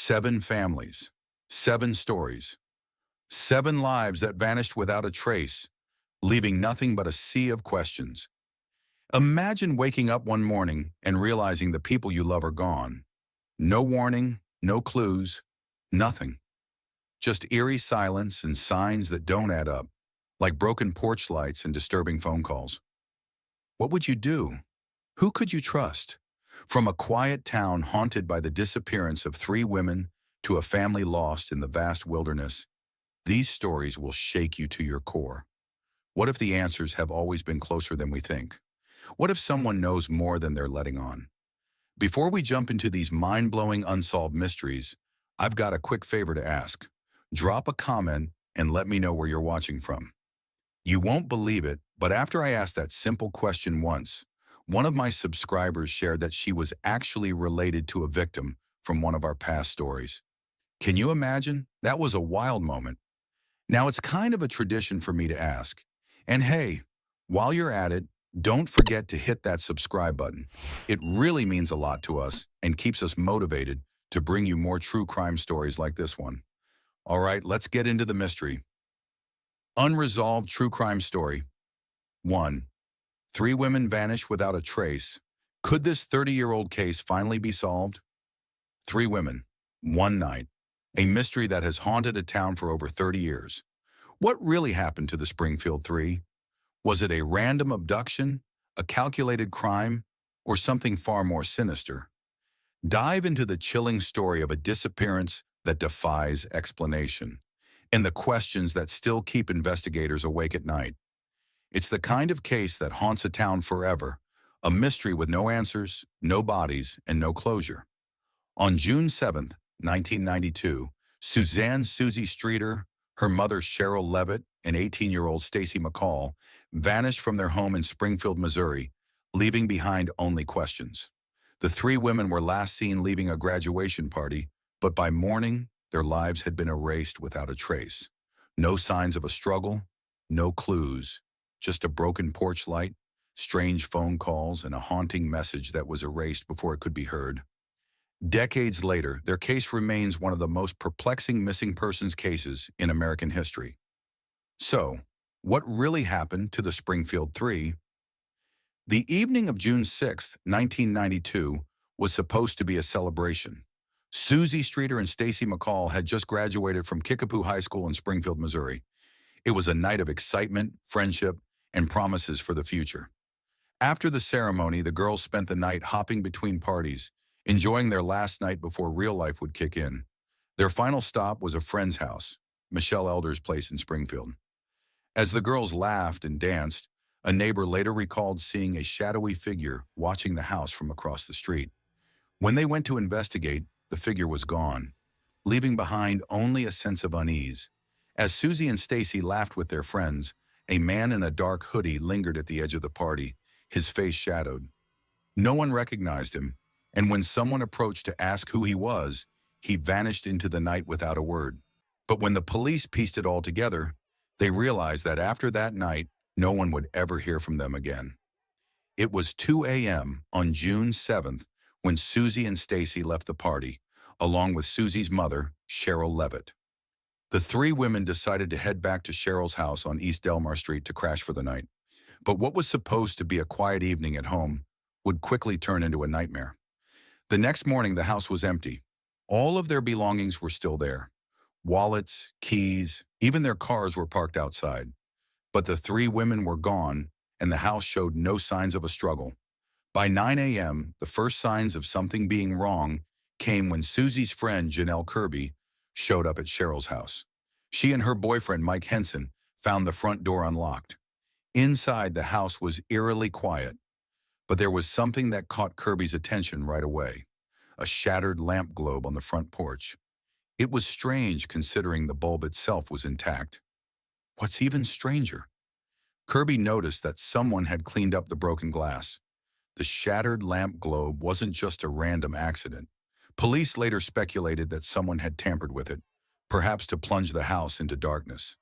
7 families, 7 stories, 7 lives that vanished without a trace, leaving nothing but a sea of questions. Imagine waking up one morning and realizing the people you love are gone. No warning, no clues, nothing. Just eerie silence and signs that don't add up, like broken porch lights and disturbing phone calls. What would you do? Who could you trust? From a quiet town haunted by the disappearance of 3 women to a family lost in the vast wilderness, these stories will shake you to your core. What if the answers have always been closer than we think? What if someone knows more than they're letting on? Before we jump into these mind-blowing unsolved mysteries, I've got a quick favor to ask. Drop a comment and let me know where you're watching from. You won't believe it, but after I asked that simple question once, one of my subscribers shared that she was actually related to a victim from one of our past stories. Can you imagine? That was a wild moment. Now it's kind of a tradition for me to ask. And hey, while you're at it, don't forget to hit that subscribe button. It really means a lot to us and keeps us motivated to bring you more true crime stories like this one. All right, let's get into the mystery. Unresolved true crime story. 1. 3 women vanish without a trace. Could this 30-year-old case finally be solved? 3 women, one night. A mystery that has haunted a town for over 30 years. What really happened to the Springfield 3? Was it a random abduction, a calculated crime, or something far more sinister? Dive into the chilling story of a disappearance that defies explanation, and the questions that still keep investigators awake at night. It's the kind of case that haunts a town forever, a mystery with no answers, no bodies, and no closure. On June 7th, 1992, Suzanne Susie Streeter, her mother Cheryl Levitt, and 18-year-old Stacy McCall vanished from their home in Springfield, Missouri, leaving behind only questions. The 3 women were last seen leaving a graduation party, but by morning, their lives had been erased without a trace. No signs of a struggle, no clues, just a broken porch light, strange phone calls, and a haunting message that was erased before it could be heard. Decades later, their case remains one of the most perplexing missing persons cases in American history. So, what really happened to the Springfield 3? The evening of June 6th, 1992, was supposed to be a celebration. Susie Streeter and Stacy McCall had just graduated from Kickapoo High School in Springfield, Missouri. It was a night of excitement, friendship, and promises for the future. After the ceremony, the girls spent the night hopping between parties, enjoying their last night before real life would kick in. Their final stop was a friend's house, Michelle Elder's place in Springfield. As the girls laughed and danced, a neighbor later recalled seeing a shadowy figure watching the house from across the street. When they went to investigate, the figure was gone, leaving behind only a sense of unease. As Susie and Stacy laughed with their friends, a man in a dark hoodie lingered at the edge of the party, his face shadowed. No one recognized him, and when someone approached to ask who he was, he vanished into the night without a word. But when the police pieced it all together, they realized that after that night, no one would ever hear from them again. It was 2 a.m. on June 7th when Susie and Stacy left the party, along with Susie's mother, Cheryl Levitt. The 3 women decided to head back to Cheryl's house on East Delmar Street to crash for the night. But what was supposed to be a quiet evening at home would quickly turn into a nightmare. The next morning, the house was empty. All of their belongings were still there. Wallets, keys, even their cars were parked outside. But the 3 women were gone, and the house showed no signs of a struggle. By 9 a.m., the first signs of something being wrong came when Susie's friend, Janelle Kirby, showed up at Cheryl's house. She and her boyfriend, Mike Henson, found the front door unlocked. Inside, the house was eerily quiet, but there was something that caught Kirby's attention right away: a shattered lamp globe on the front porch. It was strange considering the bulb itself was intact. What's even stranger? Kirby noticed that someone had cleaned up the broken glass. The shattered lamp globe wasn't just a random accident. Police later speculated that someone had tampered with it, perhaps to plunge the house into darkness.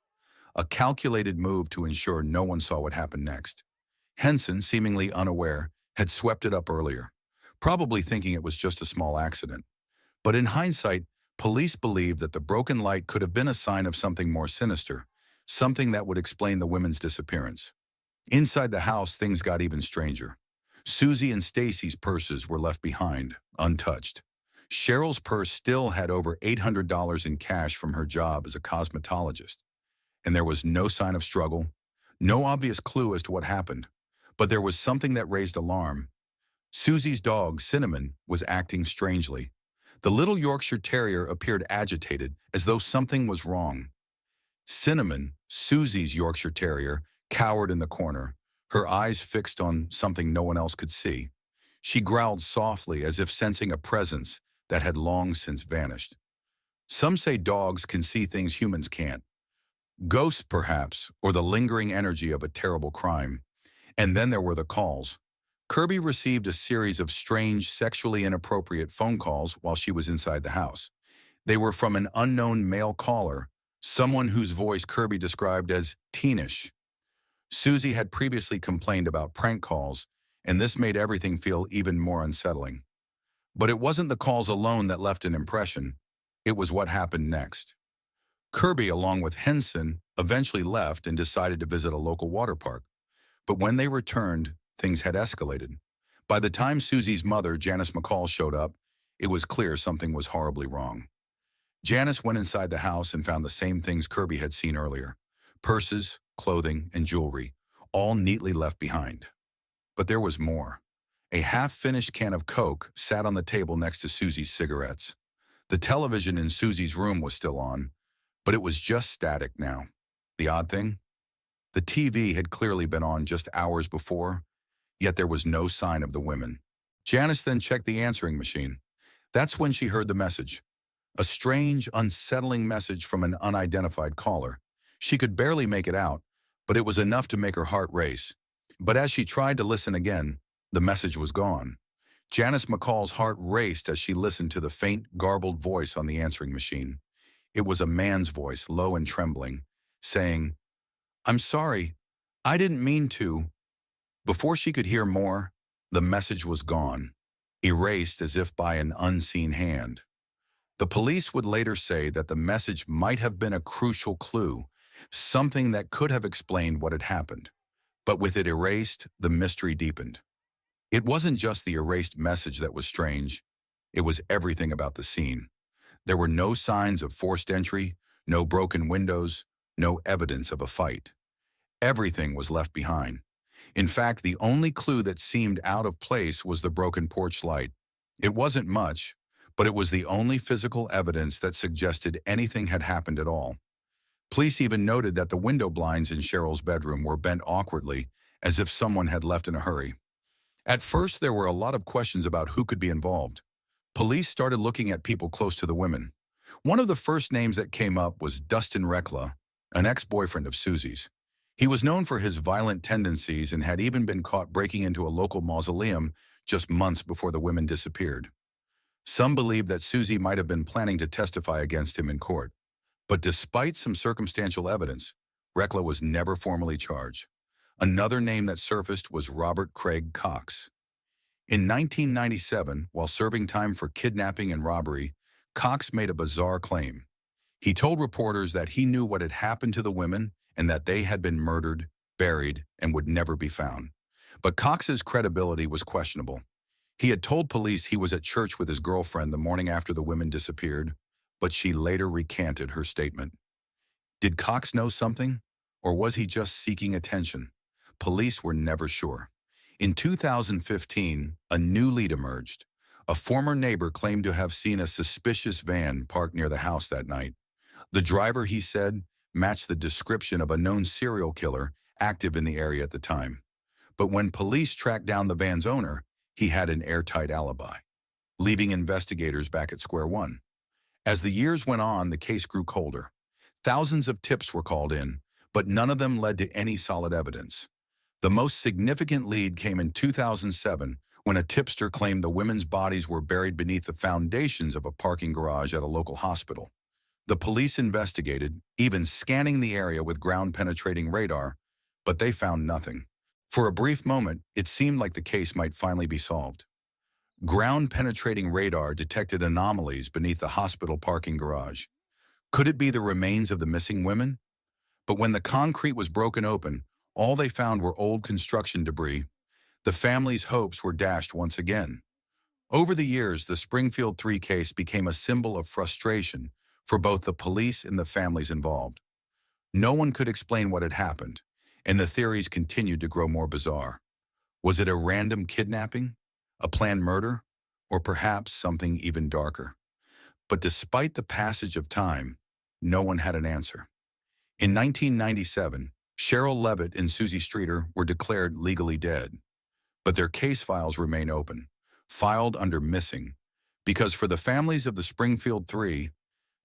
A calculated move to ensure no one saw what happened next. Henson, seemingly unaware, had swept it up earlier, probably thinking it was just a small accident. But in hindsight, Police believed that the broken light could have been a sign of something more sinister, something that would explain the women's disappearance. Inside the house, things got even stranger. Susie and Stacy's purses were left behind, untouched. Cheryl's purse still had over $800 in cash from her job as a cosmetologist, and there was no sign of struggle, no obvious clue as to what happened. But there was something that raised alarm. Susie's dog, Cinnamon, was acting strangely. The little Yorkshire Terrier appeared agitated, as though something was wrong. Cinnamon, Susie's Yorkshire Terrier, cowered in the corner, her eyes fixed on something no one else could see. She growled softly as if sensing a presence that had long since vanished. Some say dogs can see things humans can't. Ghosts, perhaps, or the lingering energy of a terrible crime. And then there were the calls. Kirby received a series of strange, sexually inappropriate phone calls while she was inside the house. They were from an unknown male caller, someone whose voice Kirby described as teenish. Susie had previously complained about prank calls, and this made everything feel even more unsettling. But it wasn't the calls alone that left an impression. It was what happened next. Kirby, along with Henson, eventually left and decided to visit a local water park. But when they returned, things had escalated. By the time Susie's mother, Janice McCall, showed up, it was clear something was horribly wrong. Janice went inside the house and found the same things Kirby had seen earlier: purses, clothing, and jewelry, all neatly left behind. But there was more. A half-finished can of Coke sat on the table next to Susie's cigarettes. The television in Susie's room was still on, but it was just static now. The odd thing? The TV had clearly been on just hours before, yet there was no sign of the women. Janice then checked the answering machine. That's when she heard the message. A strange, unsettling message from an unidentified caller. She could barely make it out, but it was enough to make her heart race. But as she tried to listen again, the message was gone. Janice McCall's heart raced as she listened to the faint, garbled voice on the answering machine. It was a man's voice, low and trembling, saying, "I'm sorry, I didn't mean to." Before she could hear more, the message was gone, erased as if by an unseen hand. The police would later say that the message might have been a crucial clue, something that could have explained what had happened. But with it erased, the mystery deepened. It wasn't just the erased message that was strange. It was everything about the scene. There were no signs of forced entry, no broken windows, no evidence of a fight. Everything was left behind. In fact, the only clue that seemed out of place was the broken porch light. It wasn't much, but it was the only physical evidence that suggested anything had happened at all. Police even noted that the window blinds in Cheryl's bedroom were bent awkwardly, as if someone had left in a hurry. At first, there were a lot of questions about who could be involved. Police started looking at people close to the women. One of the first names that came up was Dustin Rekla, an ex-boyfriend of Susie's. He was known for his violent tendencies and had even been caught breaking into a local mausoleum just months before the women disappeared. Some believe that Susie might have been planning to testify against him in court. But despite some circumstantial evidence, Rekla was never formally charged. Another name that surfaced was Robert Craig Cox. In 1997, while serving time for kidnapping and robbery, Cox made a bizarre claim. He told reporters that he knew what had happened to the women and that they had been murdered, buried, and would never be found. But Cox's credibility was questionable. He had told police he was at church with his girlfriend the morning after the women disappeared, but she later recanted her statement. Did Cox know something, or was he just seeking attention? Police were never sure. In 2015, a new lead emerged. A former neighbor claimed to have seen a suspicious van parked near the house that night. The driver, he said, matched the description of a known serial killer active in the area at the time. But when police tracked down the van's owner, he had an airtight alibi, leaving investigators back at square one. As the years went on, the case grew colder. Thousands of tips were called in, but none of them led to any solid evidence. The most significant lead came in 2007 when a tipster claimed the women's bodies were buried beneath the foundations of a parking garage at a local hospital. The police investigated, even scanning the area with ground-penetrating radar, but they found nothing. For a brief moment, it seemed like the case might finally be solved. Ground-penetrating radar detected anomalies beneath the hospital parking garage. Could it be the remains of the missing women? But when the concrete was broken open, all they found were old construction debris. The family's hopes were dashed once again. Over the years, the Springfield 3 case became a symbol of frustration for both the police and the families involved. No one could explain what had happened, and the theories continued to grow more bizarre. Was it a random kidnapping, a planned murder, or perhaps something even darker? But despite the passage of time, no one had an answer. In 1997, Cheryl Levitt and Susie Streeter were declared legally dead, but their case files remain open, filed under missing, because for the families of the Springfield 3,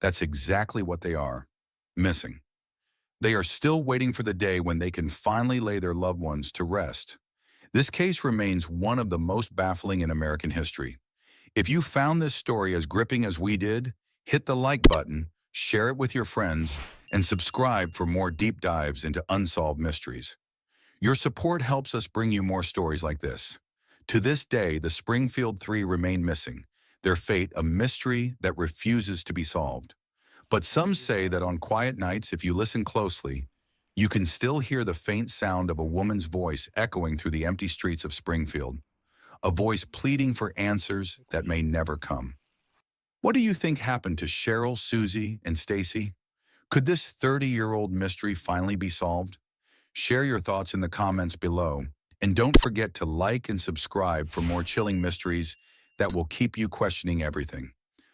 that's exactly what they are, missing. They are still waiting for the day when they can finally lay their loved ones to rest. This case remains one of the most baffling in American history. If you found this story as gripping as we did, hit the like button, share it with your friends, and subscribe for more deep dives into unsolved mysteries. Your support helps us bring you more stories like this. To this day, the Springfield 3 remain missing, their fate a mystery that refuses to be solved. But some say that on quiet nights, if you listen closely, you can still hear the faint sound of a woman's voice echoing through the empty streets of Springfield, a voice pleading for answers that may never come. What do you think happened to Cheryl, Susie, and Stacy? Could this 30-year-old mystery finally be solved? Share your thoughts in the comments below, and don't forget to like and subscribe for more chilling mysteries that will keep you questioning everything.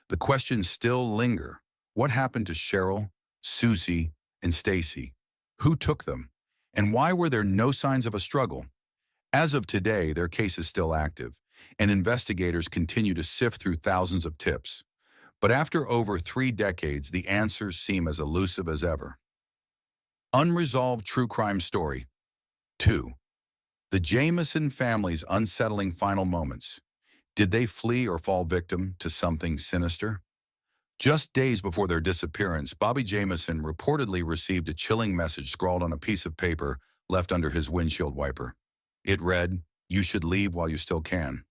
The questions still linger. What happened to Cheryl, Susie, and Stacy? Who took them? And why were there no signs of a struggle? As of today, their case is still active, and investigators continue to sift through thousands of tips. But after over 3 decades, the answers seem as elusive as ever. Unresolved true crime story. 2. The Jamison family's unsettling final moments. Did they flee or fall victim to something sinister? Just days before their disappearance, Bobby Jamison reportedly received a chilling message scrawled on a piece of paper left under his windshield wiper. It read, "You should leave while you still can."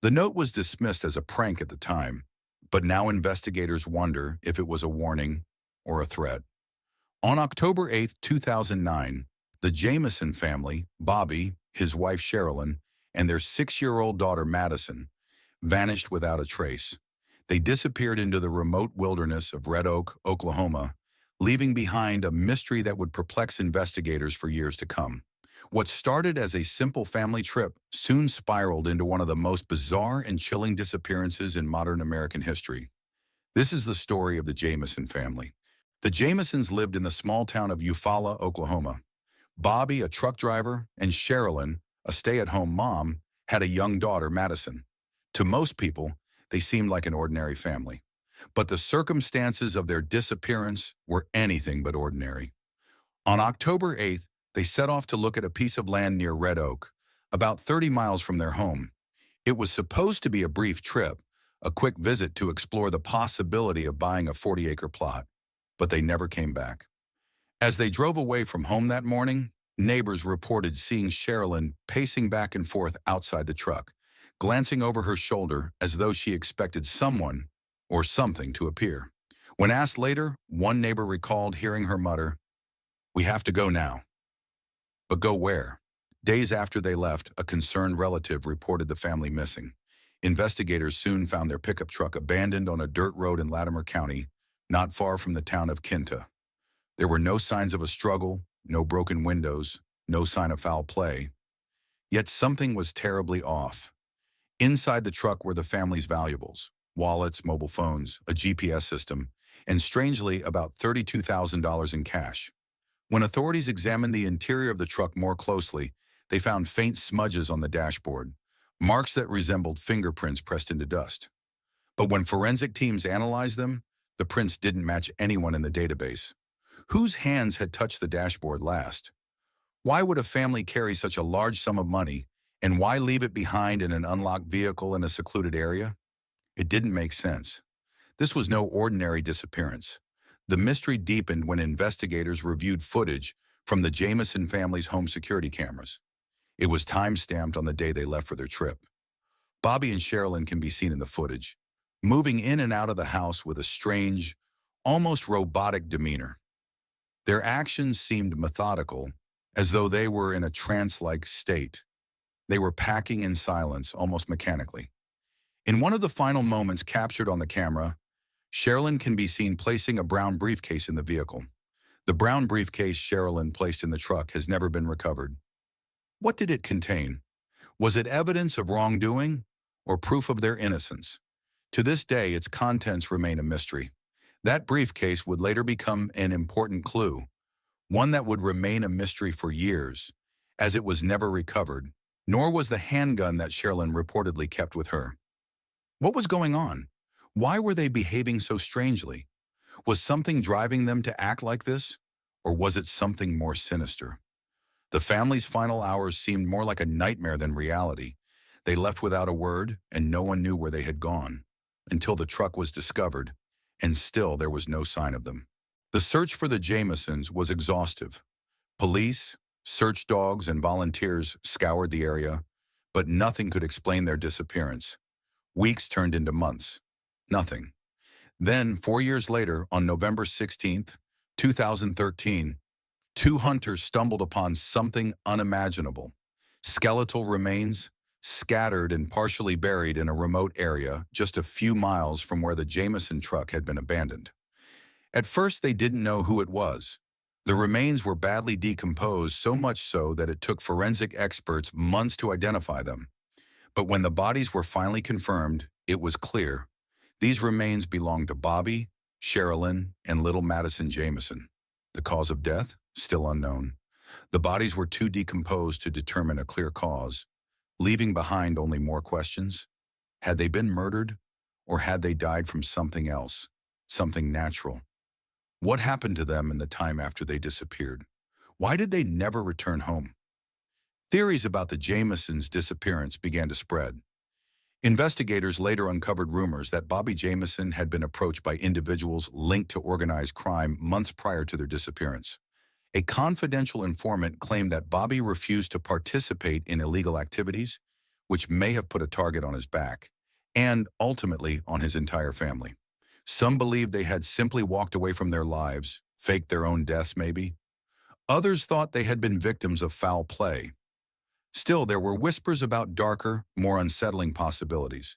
The note was dismissed as a prank at the time, but now investigators wonder if it was a warning or a threat. On October 8, 2009, the Jamison family, Bobby, his wife Sherilyn, and their 6-year-old daughter Madison, vanished without a trace. They disappeared into the remote wilderness of Red Oak, Oklahoma, leaving behind a mystery that would perplex investigators for years to come. What started as a simple family trip soon spiraled into one of the most bizarre and chilling disappearances in modern American history. This is the story of the Jamison family. The Jamisons lived in the small town of Eufaula, Oklahoma. Bobby, a truck driver, and Sherilyn, a stay-at-home mom, had a young daughter, Madison. To most people, they seemed like an ordinary family. But the circumstances of their disappearance were anything but ordinary. On October 8th, they set off to look at a piece of land near Red Oak, about 30 miles from their home. It was supposed to be a brief trip, a quick visit to explore the possibility of buying a 40-acre plot, but they never came back. As they drove away from home that morning, neighbors reported seeing Sherilyn pacing back and forth outside the truck, glancing over her shoulder as though she expected someone or something to appear. When asked later, one neighbor recalled hearing her mutter, "We have to go now." But go where? Days after they left, a concerned relative reported the family missing. Investigators soon found their pickup truck abandoned on a dirt road in Latimer County, not far from the town of Kinta. There were no signs of a struggle, no broken windows, no sign of foul play. Yet something was terribly off. Inside the truck were the family's valuables, wallets, mobile phones, a GPS system, and strangely, about $32,000 in cash. When authorities examined the interior of the truck more closely, they found faint smudges on the dashboard, marks that resembled fingerprints pressed into dust. But when forensic teams analyzed them, the prints didn't match anyone in the database. Whose hands had touched the dashboard last? Why would a family carry such a large sum of money, and why leave it behind in an unlocked vehicle in a secluded area? It didn't make sense. This was no ordinary disappearance. The mystery deepened when investigators reviewed footage from the Jamison family's home security cameras. It was time-stamped on the day they left for their trip. Bobby and Sherilyn can be seen in the footage, moving in and out of the house with a strange, almost robotic demeanor. Their actions seemed methodical, as though they were in a trance-like state. They were packing in silence, almost mechanically. In one of the final moments captured on the camera, Sherilyn can be seen placing a brown briefcase in the vehicle. The brown briefcase Sherilyn placed in the truck has never been recovered. What did it contain? Was it evidence of wrongdoing or proof of their innocence? To this day, its contents remain a mystery. That briefcase would later become an important clue, one that would remain a mystery for years, as it was never recovered, nor was the handgun that Sherilyn reportedly kept with her. What was going on? Why were they behaving so strangely? Was something driving them to act like this? Or was it something more sinister? The family's final hours seemed more like a nightmare than reality. They left without a word, and no one knew where they had gone, until the truck was discovered, and still there was no sign of them. The search for the Jamesons was exhaustive. Police, search dogs, and volunteers scoured the area, but nothing could explain their disappearance. Weeks turned into months. Nothing. Then, 4 years later, on November 16th, 2013, two hunters stumbled upon something unimaginable. Skeletal remains, scattered and partially buried in a remote area just a few miles from where the Jameson truck had been abandoned. At first, they didn't know who it was. The remains were badly decomposed, so much so that it took forensic experts months to identify them. But when the bodies were finally confirmed, it was clear. These remains belonged to Bobby, Sherilyn, and little Madison Jameson. The cause of death? Still unknown. The bodies were too decomposed to determine a clear cause, leaving behind only more questions. Had they been murdered, or had they died from something else, something natural? What happened to them in the time after they disappeared? Why did they never return home? Theories about the Jamesons' disappearance began to spread. Investigators later uncovered rumors that Bobby Jameson had been approached by individuals linked to organized crime months prior to their disappearance. A confidential informant claimed that Bobby refused to participate in illegal activities, which may have put a target on his back, and ultimately on his entire family. Some believed they had simply walked away from their lives, faked their own deaths maybe. Others thought they had been victims of foul play. Still, there were whispers about darker, more unsettling possibilities: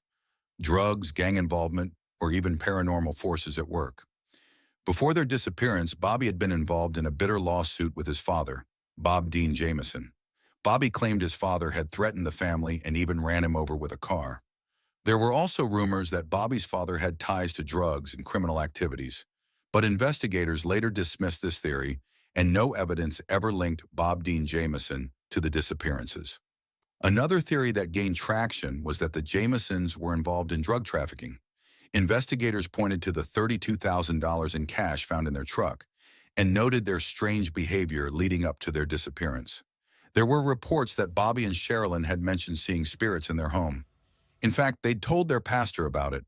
drugs, gang involvement, or even paranormal forces at work. Before their disappearance, Bobby had been involved in a bitter lawsuit with his father, Bob Dean Jameson. Bobby claimed his father had threatened the family and even ran him over with a car. There were also rumors that Bobby's father had ties to drugs and criminal activities, but investigators later dismissed this theory, and no evidence ever linked Bob Dean Jameson to the disappearances. Another theory that gained traction was that the Jamesons were involved in drug trafficking. Investigators pointed to the $32,000 in cash found in their truck and noted their strange behavior leading up to their disappearance. There were reports that Bobby and Sherilyn had mentioned seeing spirits in their home. In fact, they'd told their pastor about it.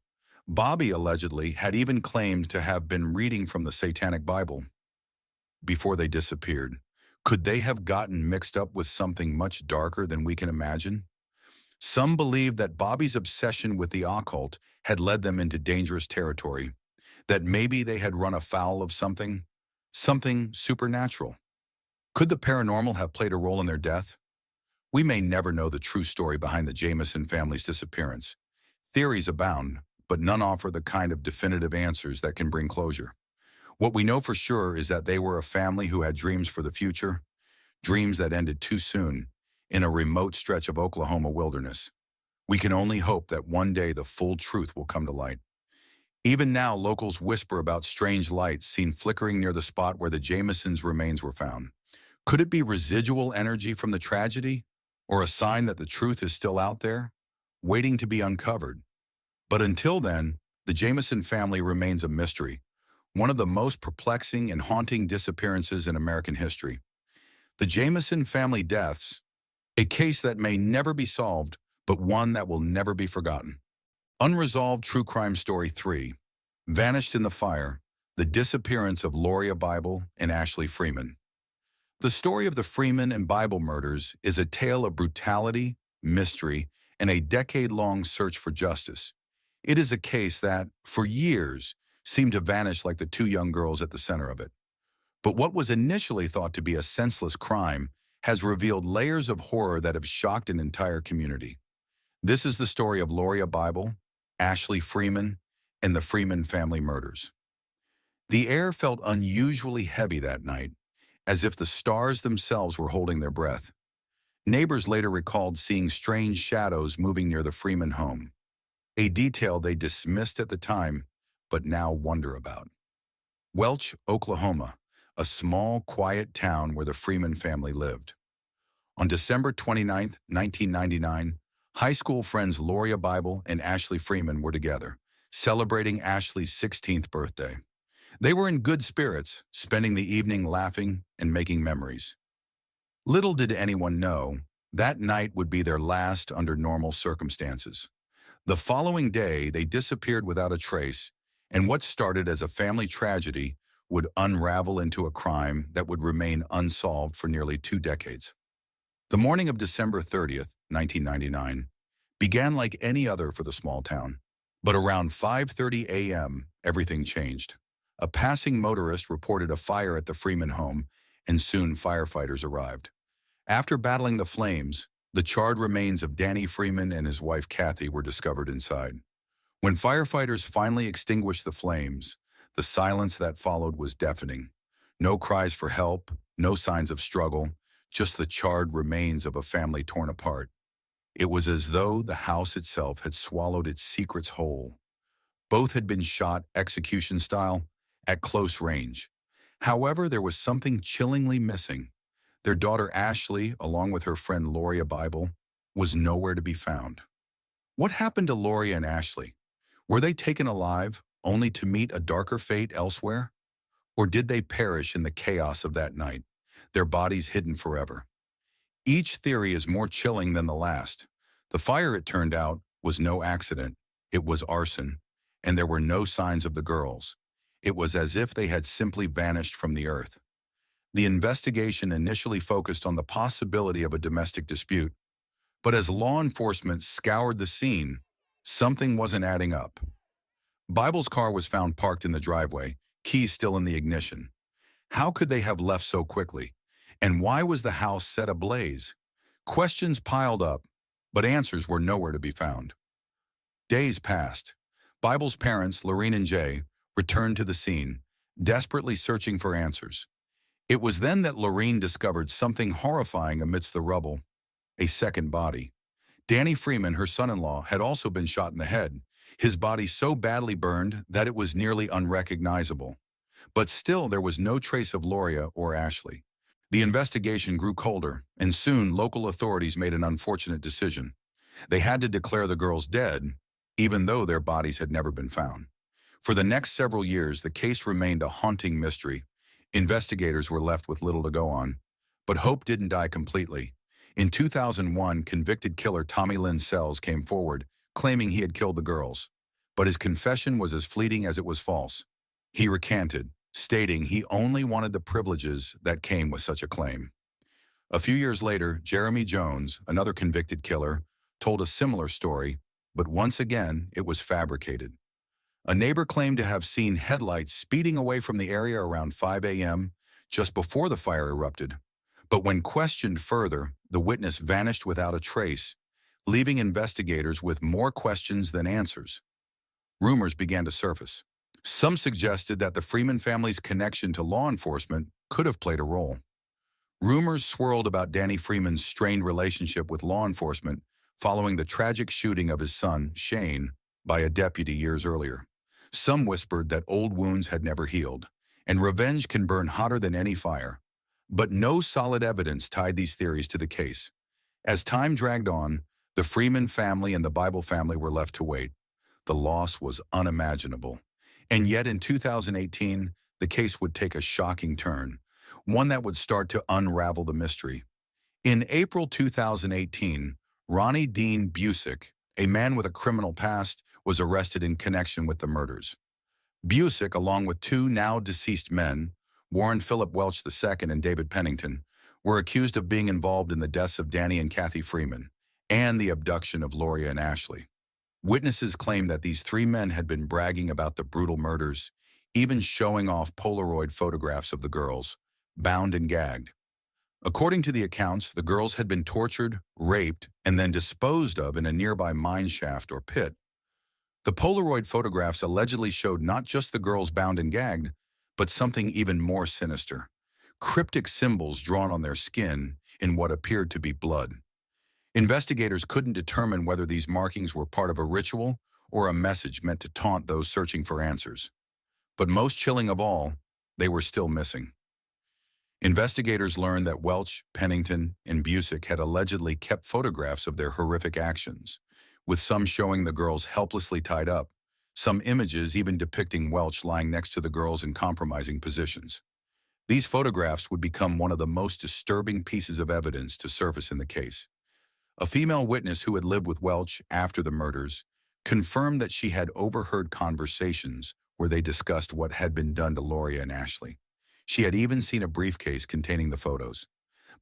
Bobby allegedly had even claimed to have been reading from the Satanic Bible before they disappeared. Could they have gotten mixed up with something much darker than we can imagine? Some believe that Bobby's obsession with the occult had led them into dangerous territory, that maybe they had run afoul of something supernatural. Could the paranormal have played a role in their death? We may never know the true story behind the Jameson family's disappearance. Theories abound, but none offer the kind of definitive answers that can bring closure. What we know for sure is that they were a family who had dreams for the future, dreams that ended too soon in a remote stretch of Oklahoma wilderness. We can only hope that one day the full truth will come to light. Even now, locals whisper about strange lights seen flickering near the spot where the Jamesons' remains were found. Could it be residual energy from the tragedy, or a sign that the truth is still out there, waiting to be uncovered? But until then, the Jameson family remains a mystery, one of the most perplexing and haunting disappearances in American history. The Jameson family deaths, a case that may never be solved, but one that will never be forgotten. Unresolved True Crime Story 3, Vanished in the Fire, the disappearance of Loria Bible and Ashley Freeman. The story of the Freeman and Bible murders is a tale of brutality, mystery, and a decade-long search for justice. It is a case that, for years, seemed to vanish like the two young girls at the center of it. But what was initially thought to be a senseless crime has revealed layers of horror that have shocked an entire community. This is the story of Loria Bible, Ashley Freeman, and the Freeman family murders. The air felt unusually heavy that night, as if the stars themselves were holding their breath. Neighbors later recalled seeing strange shadows moving near the Freeman home, a detail they dismissed at the time but now wonder about. Welch, Oklahoma, a small, quiet town where the Freeman family lived. On December 29, 1999, high school friends Loria Bible and Ashley Freeman were together, celebrating Ashley's 16th birthday. They were in good spirits, spending the evening laughing and making memories. Little did anyone know, that night would be their last under normal circumstances. The following day, they disappeared without a trace, and what started as a family tragedy would unravel into a crime that would remain unsolved for nearly 2 decades. The morning of December 30th, 1999, began like any other for the small town. But around 5:30 a.m., everything changed. A passing motorist reported a fire at the Freeman home, and soon firefighters arrived. After battling the flames, the charred remains of Danny Freeman and his wife Kathy were discovered inside. When firefighters finally extinguished the flames, the silence that followed was deafening. No cries for help, no signs of struggle, just the charred remains of a family torn apart. It was as though the house itself had swallowed its secrets whole. Both had been shot execution style, at close range. However, there was something chillingly missing. Their daughter Ashley, along with her friend Loria Bible, was nowhere to be found. What happened to Loria and Ashley? Were they taken alive, only to meet a darker fate elsewhere? Or did they perish in the chaos of that night, their bodies hidden forever? Each theory is more chilling than the last. The fire, it turned out, was no accident. It was arson, and there were no signs of the girls. It was as if they had simply vanished from the earth. The investigation initially focused on the possibility of a domestic dispute, but as law enforcement scoured the scene, something wasn't adding up. Bible's car was found parked in the driveway, keys still in the ignition. How could they have left so quickly? And why was the house set ablaze? Questions piled up, but answers were nowhere to be found. Days passed. Bible's parents, Lorene and Jay, returned to the scene, desperately searching for answers. It was then that Lorene discovered something horrifying amidst the rubble: a second body. Danny Freeman, her son-in-law, had also been shot in the head, his body so badly burned that it was nearly unrecognizable. But still, there was no trace of Loria or Ashley. The investigation grew colder, and soon local authorities made an unfortunate decision. They had to declare the girls dead, even though their bodies had never been found. For the next several years, the case remained a haunting mystery. Investigators were left with little to go on. But hope didn't die completely. In 2001, convicted killer Tommy Lynn Sells came forward, claiming he had killed the girls. But his confession was as fleeting as it was false. He recanted, stating he only wanted the privileges that came with such a claim. A few years later, Jeremy Jones, another convicted killer, told a similar story, but once again, it was fabricated. A neighbor claimed to have seen headlights speeding away from the area around 5 a.m., just before the fire erupted. But when questioned further, the witness vanished without a trace, leaving investigators with more questions than answers. Rumors began to surface. Some suggested that the Freeman family's connection to law enforcement could have played a role. Rumors swirled about Danny Freeman's strained relationship with law enforcement following the tragic shooting of his son, Shane, by a deputy years earlier. Some whispered that old wounds had never healed, and revenge can burn hotter than any fire. But no solid evidence tied these theories to the case. As time dragged on, the Freeman family and the Bible family were left to wait. The loss was unimaginable. And yet in 2018, the case would take a shocking turn, one that would start to unravel the mystery. In April 2018, Ronnie Dean Busick, a man with a criminal past, was arrested in connection with the murders. Busick, along with two now deceased men, Warren Philip Welch II and David Pennington, were accused of being involved in the deaths of Danny and Kathy Freeman, and the abduction of Loria and Ashley. Witnesses claim that these three men had been bragging about the brutal murders, even showing off Polaroid photographs of the girls, bound and gagged. According to the accounts, the girls had been tortured, raped, and then disposed of in a nearby mine shaft or pit. The Polaroid photographs allegedly showed not just the girls bound and gagged, but something even more sinister: cryptic symbols drawn on their skin in what appeared to be blood. Investigators couldn't determine whether these markings were part of a ritual or a message meant to taunt those searching for answers. But most chilling of all, they were still missing. Investigators learned that Welch, Pennington, and Busick had allegedly kept photographs of their horrific actions, with some showing the girls helplessly tied up, some images even depicting Welch lying next to the girls in compromising positions. These photographs would become one of the most disturbing pieces of evidence to surface in the case. A female witness who had lived with Welch after the murders confirmed that she had overheard conversations where they discussed what had been done to Loria and Ashley. She had even seen a briefcase containing the photos.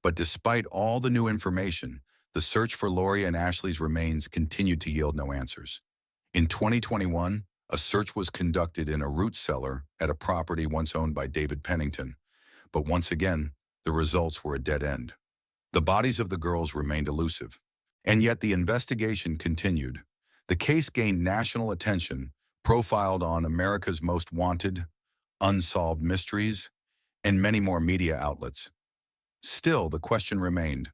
But despite all the new information, the search for Loria and Ashley's remains continued to yield no answers. In 2021, a search was conducted in a root cellar at a property once owned by David Pennington. But once again, the results were a dead end. The bodies of the girls remained elusive. And yet the investigation continued. The case gained national attention, profiled on America's Most Wanted, Unsolved Mysteries, and many more media outlets. Still, the question remained: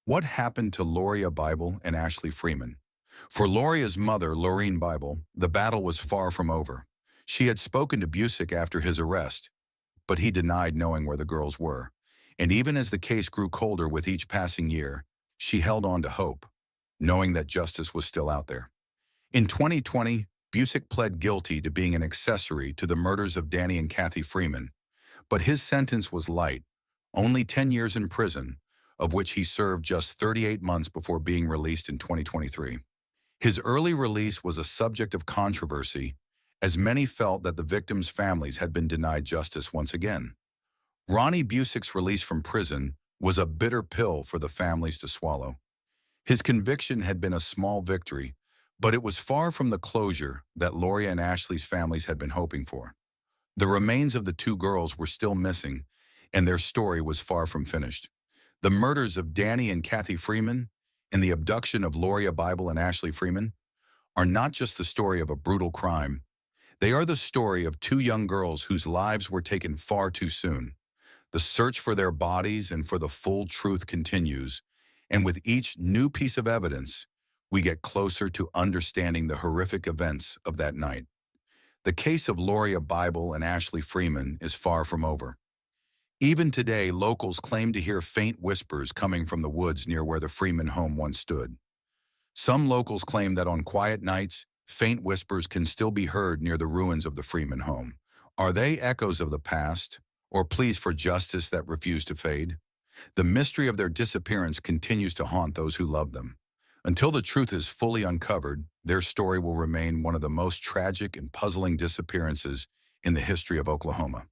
what happened to Loria Bible and Ashley Freeman? For Loria's mother, Laureen Bible, the battle was far from over. She had spoken to Busick after his arrest, but he denied knowing where the girls were. And even as the case grew colder with each passing year, she held on to hope, knowing that justice was still out there. In 2020, Busick pled guilty to being an accessory to the murders of Danny and Kathy Freeman, but his sentence was light, only 10 years in prison, of which he served just 38 months before being released in 2023. His early release was a subject of controversy, as many felt that the victims' families had been denied justice once again. Ronnie Busick's release from prison was a bitter pill for the families to swallow. His conviction had been a small victory, but it was far from the closure that Loria and Ashley's families had been hoping for. The remains of the two girls were still missing, and their story was far from finished. The murders of Danny and Kathy Freeman and the abduction of Loria Bible and Ashley Freeman are not just the story of a brutal crime. They are the story of two young girls whose lives were taken far too soon. The search for their bodies and for the full truth continues, and with each new piece of evidence, we get closer to understanding the horrific events of that night. The case of Loria Bible and Ashley Freeman is far from over. Even today, locals claim to hear faint whispers coming from the woods near where the Freeman home once stood. Some locals claim that on quiet nights, faint whispers can still be heard near the ruins of the Freeman home. Are they echoes of the past, or pleas for justice that refuse to fade? The mystery of their disappearance continues to haunt those who love them. Until the truth is fully uncovered, their story will remain one of the most tragic and puzzling disappearances in the history of Oklahoma.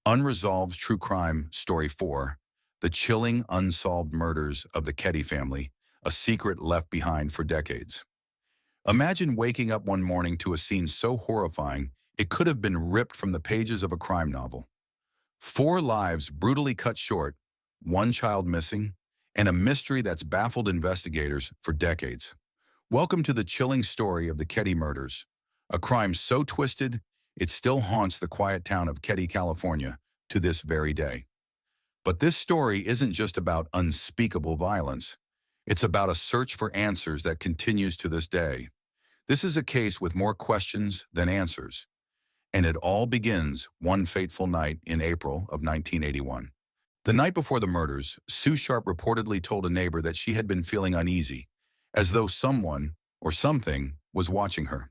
Unresolved True Crime Story 4, The Chilling Unsolved Murders of the Ketty Family, a secret left behind for decades. Imagine waking up one morning to a scene so horrifying it could have been ripped from the pages of a crime novel. 4 lives brutally cut short, 1 child missing, and a mystery that's baffled investigators for decades. Welcome to the chilling story of the Ketty murders, a crime so twisted it still haunts the quiet town of Ketty, California, to this very day. But this story isn't just about unspeakable violence. It's about a search for answers that continues to this day. This is a case with more questions than answers. And it all begins one fateful night in April of 1981. The night before the murders, Sue Sharp reportedly told a neighbor that she had been feeling uneasy, as though someone or something was watching her.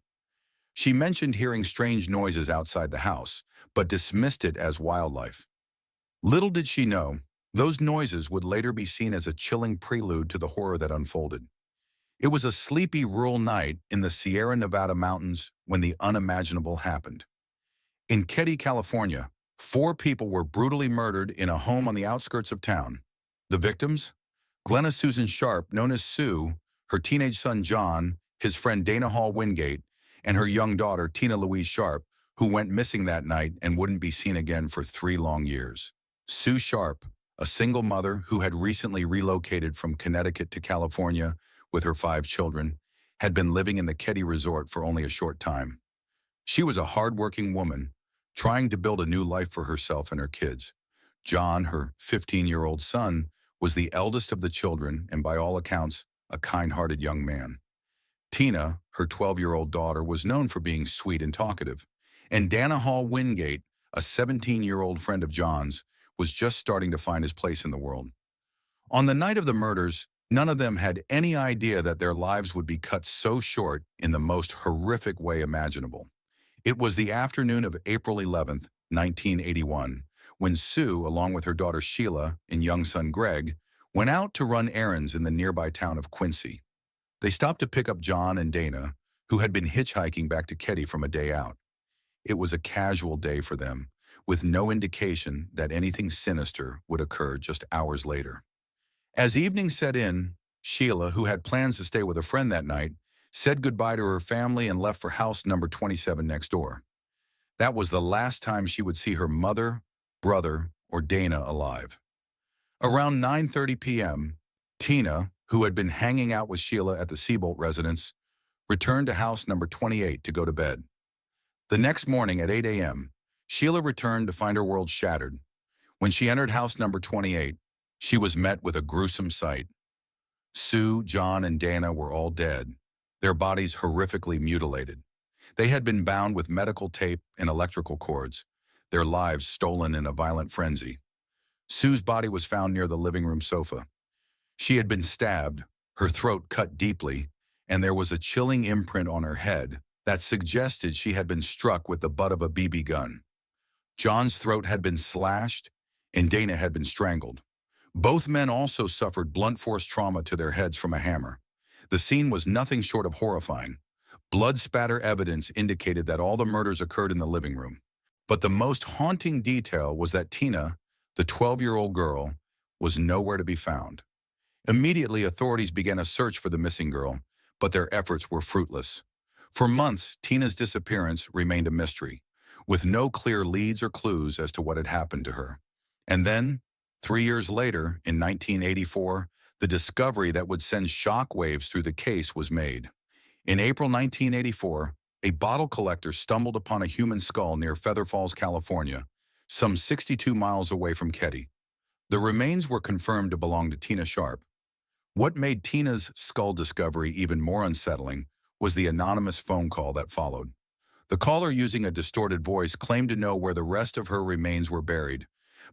She mentioned hearing strange noises outside the house, but dismissed it as wildlife. Little did she know, those noises would later be seen as a chilling prelude to the horror that unfolded. It was a sleepy rural night in the Sierra Nevada mountains when the unimaginable happened. In Ketty, California, 4 people were brutally murdered in a home on the outskirts of town. The victims? Glenna Susan Sharp, known as Sue, her teenage son John, his friend Dana Hall Wingate, and her young daughter Tina Louise Sharp, who went missing that night and wouldn't be seen again for 3 long years. Sue Sharp, a single mother who had recently relocated from Connecticut to California with her 5 children, had been living in the Keddy Resort for only a short time. She was a hardworking woman, trying to build a new life for herself and her kids. John, her 15-year-old son, was the eldest of the children and by all accounts, a kind-hearted young man. Tina, her 12-year-old daughter, was known for being sweet and talkative. And Dana Hall Wingate, a 17-year-old friend of John's, was just starting to find his place in the world. On the night of the murders, none of them had any idea that their lives would be cut so short in the most horrific way imaginable. It was the afternoon of April 11th, 1981, when Sue, along with her daughter Sheila and young son Greg, went out to run errands in the nearby town of Quincy. They stopped to pick up John and Dana, who had been hitchhiking back to Keddy from a day out. It was a casual day for them, with no indication that anything sinister would occur just hours later. As evening set in, Sheila, who had plans to stay with a friend that night, said goodbye to her family and left for house number 27 next door. That was the last time she would see her mother, brother, or Dana alive. Around 9:30 p.m., Tina, who had been hanging out with Sheila at the Seabolt residence, returned to house number 28 to go to bed. The next morning at 8 a.m., Sheila returned to find her world shattered. When she entered house number 28, she was met with a gruesome sight. Sue, John, and Dana were all dead, their bodies horrifically mutilated. They had been bound with medical tape and electrical cords, their lives stolen in a violent frenzy. Sue's body was found near the living room sofa. She had been stabbed, her throat cut deeply, and there was a chilling imprint on her head that suggested she had been struck with the butt of a BB gun. John's throat had been slashed, and Dana had been strangled. Both men also suffered blunt force trauma to their heads from a hammer. The scene was nothing short of horrifying. Blood spatter evidence indicated that all the murders occurred in the living room. But the most haunting detail was that Tina, the 12-year-old girl, was nowhere to be found. Immediately, authorities began a search for the missing girl, but their efforts were fruitless. For months, Tina's disappearance remained a mystery, with no clear leads or clues as to what had happened to her. And then, 3 years later, in 1984, the discovery that would send shockwaves through the case was made. In April 1984, a bottle collector stumbled upon a human skull near Feather Falls, California, some 62 miles away from Keddy. The remains were confirmed to belong to Tina Sharp. What made Tina's skull discovery even more unsettling was the anonymous phone call that followed. The caller, using a distorted voice, claimed to know where the rest of her remains were buried,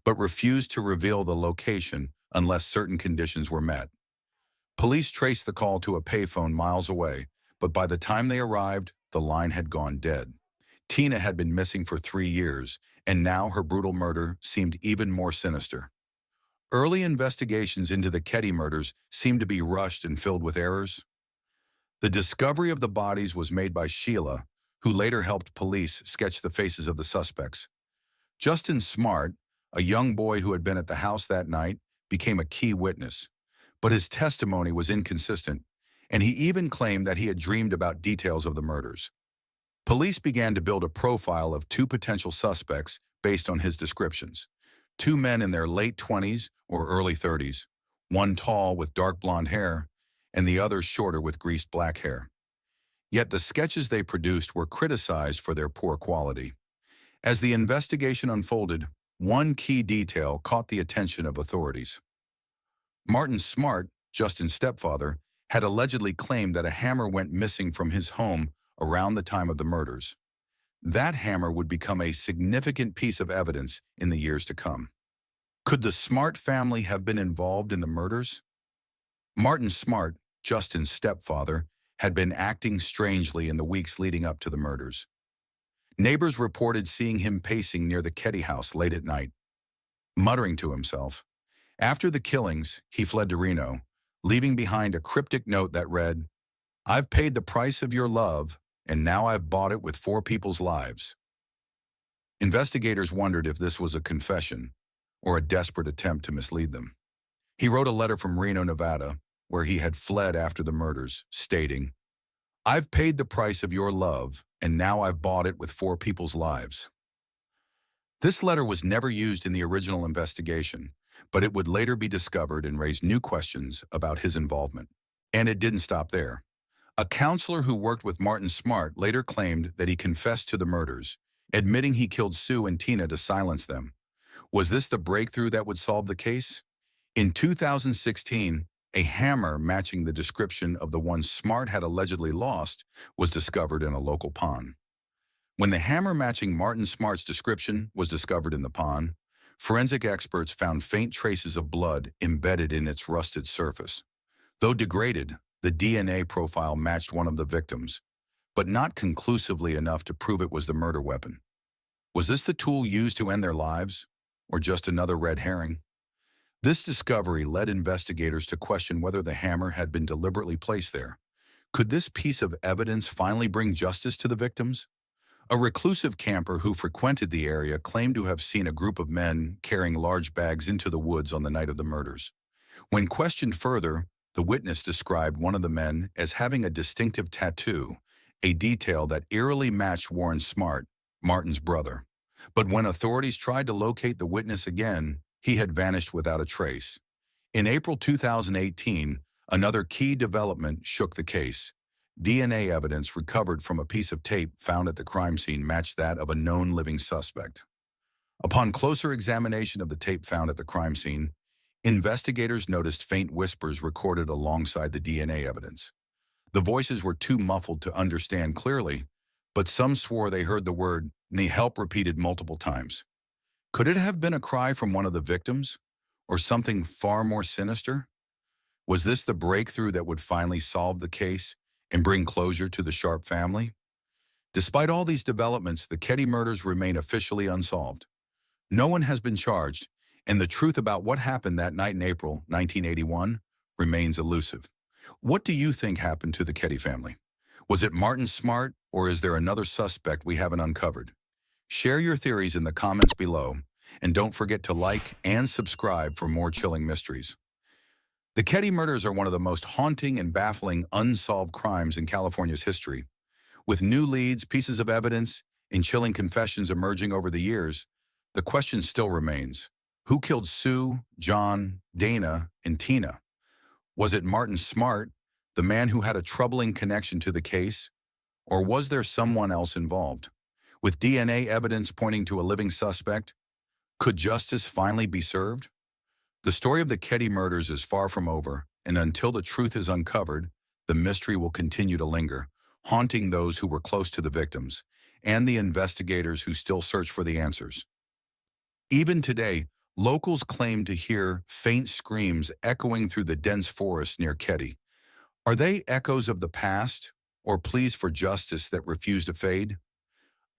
but refused to reveal the location unless certain conditions were met. Police traced the call to a payphone miles away, but by the time they arrived, the line had gone dead. Tina had been missing for 3 years, and now her brutal murder seemed even more sinister. Early investigations into the Keddy murders seemed to be rushed and filled with errors. The discovery of the bodies was made by Sheila, who later helped police sketch the faces of the suspects. Justin Smart, a young boy who had been at the house that night, became a key witness. But his testimony was inconsistent, and he even claimed that he had dreamed about details of the murders. Police began to build a profile of 2 potential suspects based on his descriptions. 2 men in their late 20s or early 30s, one tall with dark blonde hair, and the other shorter with greased black hair. Yet the sketches they produced were criticized for their poor quality. As the investigation unfolded, one key detail caught the attention of authorities. Martin Smart, Justin's stepfather, had allegedly claimed that a hammer went missing from his home around the time of the murders. That hammer would become a significant piece of evidence in the years to come. Could the Smart family have been involved in the murders? Martin Smart, Justin's stepfather, had been acting strangely in the weeks leading up to the murders. Neighbors reported seeing him pacing near the Keddy house late at night, muttering to himself. After the killings, he fled to Reno, leaving behind a cryptic note that read, "I've paid the price of your love, and now I've bought it with 4 people's lives." Investigators wondered if this was a confession or a desperate attempt to mislead them. He wrote a letter from Reno, Nevada, where he had fled after the murders, stating, "I've paid the price of your love, and now I've bought it with four people's lives." This letter was never used in the original investigation, but it would later be discovered and raise new questions about his involvement. And it didn't stop there. A counselor who worked with Martin Smart later claimed that he confessed to the murders, admitting he killed Sue and Tina to silence them. Was this the breakthrough that would solve the case? In 2016, a hammer matching the description of the one Smart had allegedly lost was discovered in a local pond. When the hammer matching Martin Smart's description was discovered in the pond, forensic experts found faint traces of blood embedded in its rusted surface. Though degraded, the DNA profile matched one of the victims, but not conclusively enough to prove it was the murder weapon. Was this the tool used to end their lives, or just another red herring? This discovery led investigators to question whether the hammer had been deliberately placed there. Could this piece of evidence finally bring justice to the victims? A reclusive camper who frequented the area claimed to have seen a group of men carrying large bags into the woods on the night of the murders. When questioned further, the witness described one of the men as having a distinctive tattoo, a detail that eerily matched Warren Smart, Martin's brother. But when authorities tried to locate the witness again, he had vanished without a trace. In April 2018, another key development shook the case. DNA evidence recovered from a piece of tape found at the crime scene matched that of a known living suspect. Upon closer examination of the tape found at the crime scene, investigators noticed faint whispers recorded alongside the DNA evidence. The voices were too muffled to understand clearly, but some swore they heard the word "need help" repeated multiple times. Could it have been a cry from one of the victims, or something far more sinister? Was this the breakthrough that would finally solve the case and bring closure to the Sharp family? Despite all these developments, the Ketty murders remain officially unsolved. No one has been charged, and the truth about what happened that night in April 1981 remains elusive. What do you think happened to the Ketty family? Was it Martin Smart, or is there another suspect we haven't uncovered? Share your theories in the comments below, and don't forget to like and subscribe for more chilling mysteries. The Ketty murders are one of the most haunting and baffling unsolved crimes in California's history. With new leads, pieces of evidence, and chilling confessions emerging over the years, the question still remains: who killed Sue, John, Dana, and Tina? Was it Martin Smart, the man who had a troubling connection to the case, or was there someone else involved? With DNA evidence pointing to a living suspect, could justice finally be served? The story of the Ketty murders is far from over, and until the truth is uncovered, the mystery will continue to linger, haunting those who were close to the victims and the investigators who still search for the answers. Even today, locals claim to hear faint screams echoing through the dense forest near Ketty. Are they echoes of the past, or pleas for justice that refuse to fade?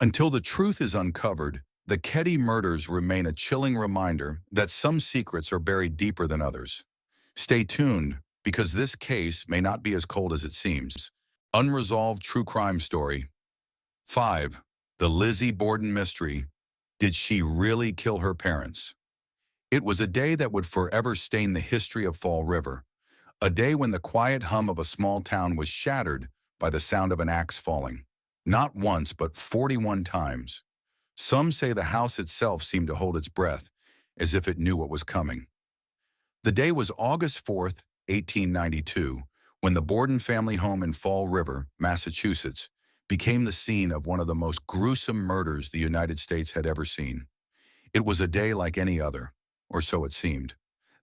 Until the truth is uncovered, the Ketty murders remain a chilling reminder that some secrets are buried deeper than others. Stay tuned, because this case may not be as cold as it seems. Unresolved true crime story. 5. The Lizzie Borden mystery. Did she really kill her parents? It was a day that would forever stain the history of Fall River. A day when the quiet hum of a small town was shattered by the sound of an axe falling. Not once, but 41 times. Some say the house itself seemed to hold its breath, as if it knew what was coming. The day was August 4th, 1892, when the Borden family home in Fall River, Massachusetts, became the scene of one of the most gruesome murders the United States had ever seen. It was a day like any other, or so it seemed.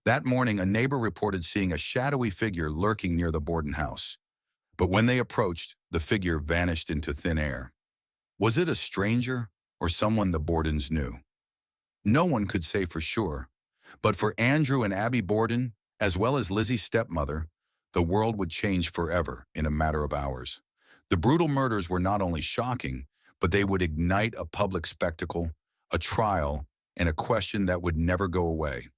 That morning, a neighbor reported seeing a shadowy figure lurking near the Borden house. But when they approached, the figure vanished into thin air. Was it a stranger, or someone the Bordens knew? No one could say for sure. But for Andrew and Abby Borden, as well as Lizzie's stepmother, the world would change forever in a matter of hours. The brutal murders were not only shocking, but they would ignite a public spectacle, a trial, and a question that would never go away.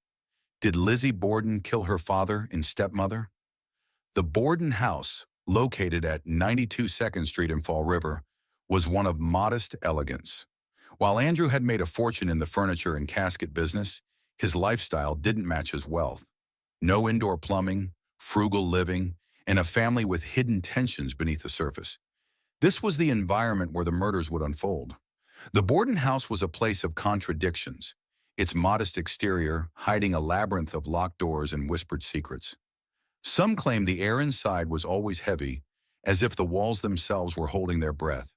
Did Lizzie Borden kill her father and stepmother? The Borden house, located at 92 2nd Street in Fall River, was one of modest elegance. While Andrew had made a fortune in the furniture and casket business, his lifestyle didn't match his wealth. No indoor plumbing, frugal living, and a family with hidden tensions beneath the surface. This was the environment where the murders would unfold. The Borden house was a place of contradictions, its modest exterior hiding a labyrinth of locked doors and whispered secrets. Some claimed the air inside was always heavy, as if the walls themselves were holding their breath,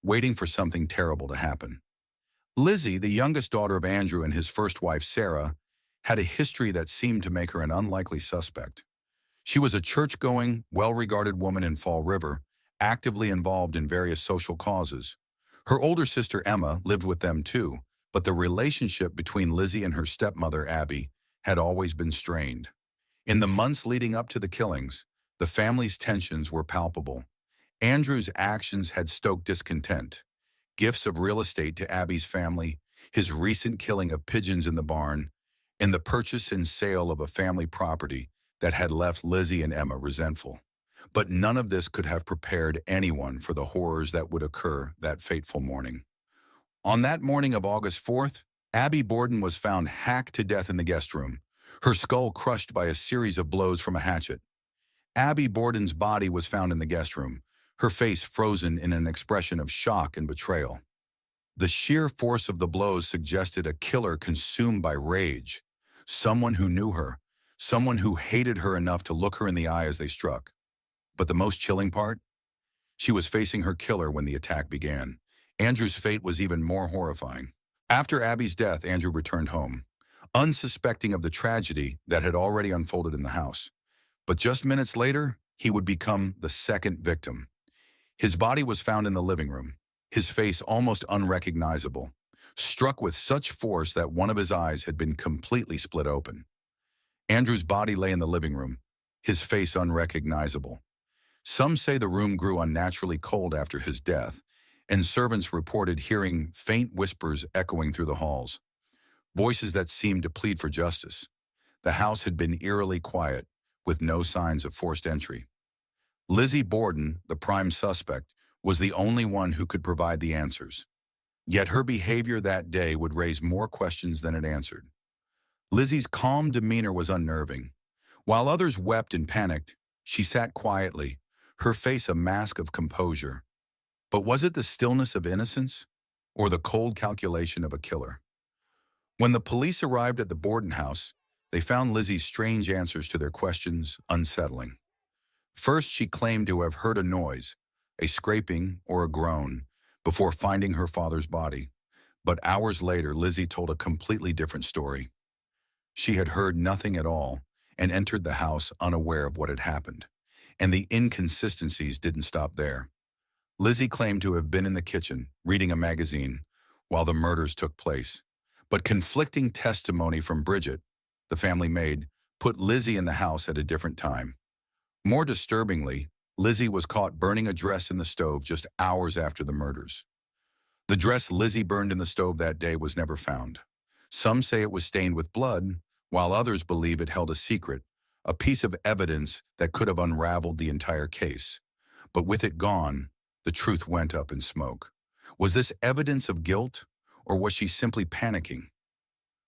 waiting for something terrible to happen. Lizzie, the youngest daughter of Andrew and his first wife Sarah, had a history that seemed to make her an unlikely suspect. She was a church-going, well-regarded woman in Fall River, actively involved in various social causes. Her older sister Emma lived with them too, but the relationship between Lizzie and her stepmother Abby had always been strained. In the months leading up to the killings, the family's tensions were palpable. Andrew's actions had stoked discontent. Gifts of real estate to Abby's family, his recent killing of pigeons in the barn, and the purchase and sale of a family property that had left Lizzie and Emma resentful. But none of this could have prepared anyone for the horrors that would occur that fateful morning. On that morning of August 4th, Abby Borden was found hacked to death in the guest room, her skull crushed by a series of blows from a hatchet. Abby Borden's body was found in the guest room, her face frozen in an expression of shock and betrayal. The sheer force of the blows suggested a killer consumed by rage, someone who knew her, someone who hated her enough to look her in the eye as they struck. But the most chilling part? She was facing her killer when the attack began. Andrew's fate was even more horrifying. After Abby's death, Andrew returned home, unsuspecting of the tragedy that had already unfolded in the house. But just minutes later, he would become the second victim. His body was found in the living room, his face almost unrecognizable, struck with such force that one of his eyes had been completely split open. Andrew's body lay in the living room, his face unrecognizable. Some say the room grew unnaturally cold after his death, and servants reported hearing faint whispers echoing through the halls, voices that seemed to plead for justice. The house had been eerily quiet, with no signs of forced entry. Lizzie Borden, the prime suspect, was the only one who could provide the answers. Yet her behavior that day would raise more questions than it answered. Lizzie's calm demeanor was unnerving. While others wept and panicked, she sat quietly, her face a mask of composure. But was it the stillness of innocence, or the cold calculation of a killer? When the police arrived at the Borden house, they found Lizzie's strange answers to their questions unsettling. First, she claimed to have heard a noise, a scraping or a groan, before finding her father's body. But hours later, Lizzie told a completely different story. She had heard nothing at all and entered the house unaware of what had happened. And the inconsistencies didn't stop there. Lizzie claimed to have been in the kitchen, reading a magazine, while the murders took place. But conflicting testimony from Bridget, the family maid, put Lizzie in the house at a different time. More disturbingly, Lizzie was caught burning a dress in the stove just hours after the murders. The dress Lizzie burned in the stove that day was never found. Some say it was stained with blood, while others believe it held a secret, a piece of evidence that could have unraveled the entire case. But with it gone, the truth went up in smoke. Was this evidence of guilt, or was she simply panicking?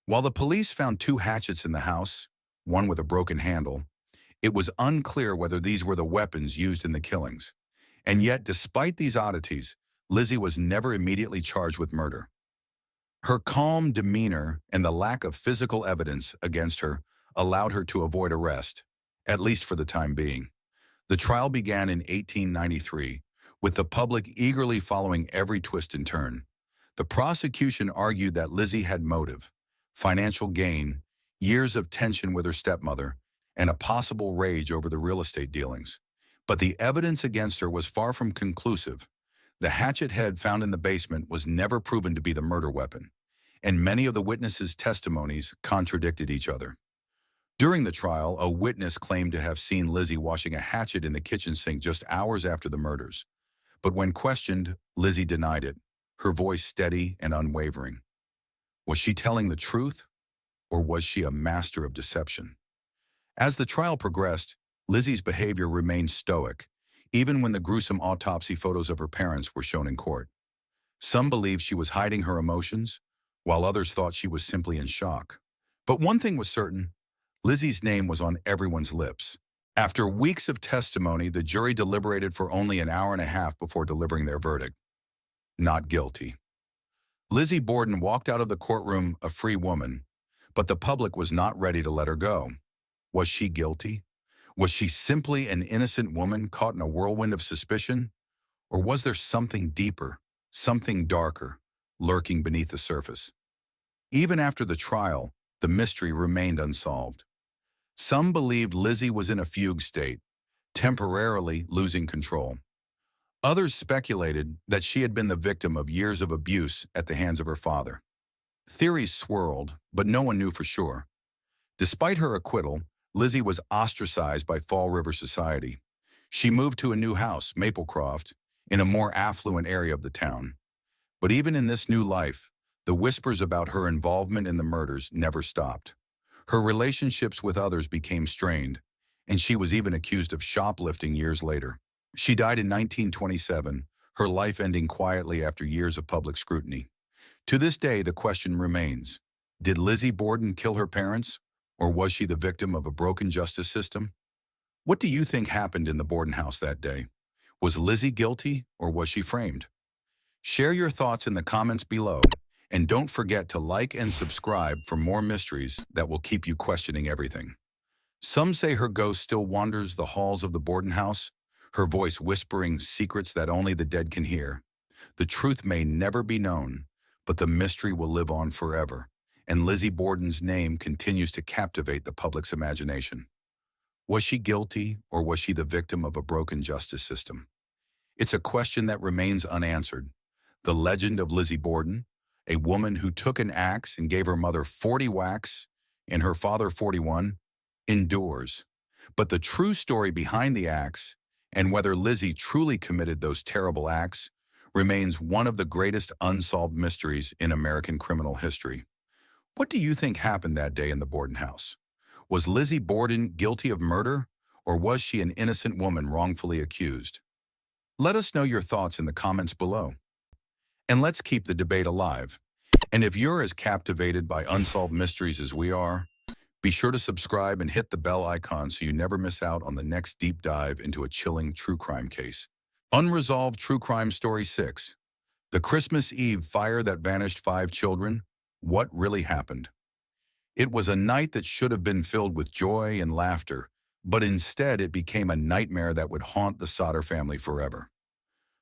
While the police found 2 hatchets in the house, one with a broken handle, it was unclear whether these were the weapons used in the killings. And yet, despite these oddities, Lizzie was never immediately charged with murder. Her calm demeanor and the lack of physical evidence against her allowed her to avoid arrest, at least for the time being. The trial began in 1893, with the public eagerly following every twist and turn. The prosecution argued that Lizzie had motive, financial gain, years of tension with her stepmother, and a possible rage over the real estate dealings. But the evidence against her was far from conclusive. The hatchet head found in the basement was never proven to be the murder weapon, and many of the witnesses' testimonies contradicted each other. During the trial, a witness claimed to have seen Lizzie washing a hatchet in the kitchen sink just hours after the murders. But when questioned, Lizzie denied it, her voice steady and unwavering. Was she telling the truth, or was she a master of deception? As the trial progressed, Lizzie's behavior remained stoic, even when the gruesome autopsy photos of her parents were shown in court. Some believed she was hiding her emotions, while others thought she was simply in shock. But one thing was certain, Lizzie's name was on everyone's lips. After weeks of testimony, the jury deliberated for only an hour and a half before delivering their verdict. Not guilty. Lizzie Borden walked out of the courtroom a free woman, but the public was not ready to let her go. Was she guilty? Was she simply an innocent woman caught in a whirlwind of suspicion? Or was there something deeper, something darker, lurking beneath the surface? Even after the trial, the mystery remained unsolved. Some believed Lizzie was in a fugue state, temporarily losing control. Others speculated that she had been the victim of years of abuse at the hands of her father. Theories swirled, but no one knew for sure. Despite her acquittal, Lizzie was ostracized by Fall River society. She moved to a new house, Maplecroft, in a more affluent area of the town. But even in this new life, the whispers about her involvement in the murders never stopped. Her relationships with others became strained, and she was even accused of shoplifting years later. She died in 1927, her life ending quietly after years of public scrutiny. To this day, the question remains, did Lizzie Borden kill her parents, or was she the victim of a broken justice system? What do you think happened in the Borden house that day? Was Lizzie guilty, or was she framed? Share your thoughts in the comments below, and don't forget to like and subscribe for more mysteries that will keep you questioning everything. Some say her ghost still wanders the halls of the Borden house, her voice whispering secrets that only the dead can hear. The truth may never be known, but the mystery will live on forever, and Lizzie Borden's name continues to captivate the public's imagination. Was she guilty, or was she the victim of a broken justice system? It's a question that remains unanswered. The legend of Lizzie Borden, a woman who took an axe and gave her mother 40 whacks and her father 41, endures. But the true story behind the axe, and whether Lizzie truly committed those terrible acts, remains one of the greatest unsolved mysteries in American criminal history. What do you think happened that day in the Borden house? Was Lizzie Borden guilty of murder, or was she an innocent woman wrongfully accused? Let us know your thoughts in the comments below. And let's keep the debate alive. And if you're as captivated by unsolved mysteries as we are, be sure to subscribe and hit the bell icon so you never miss out on the next deep dive into a chilling true crime case. Unresolved True Crime Story 6. The Christmas Eve fire that vanished 5 children. What really happened? It was a night that should have been filled with joy and laughter, but instead it became a nightmare that would haunt the Sodder family forever.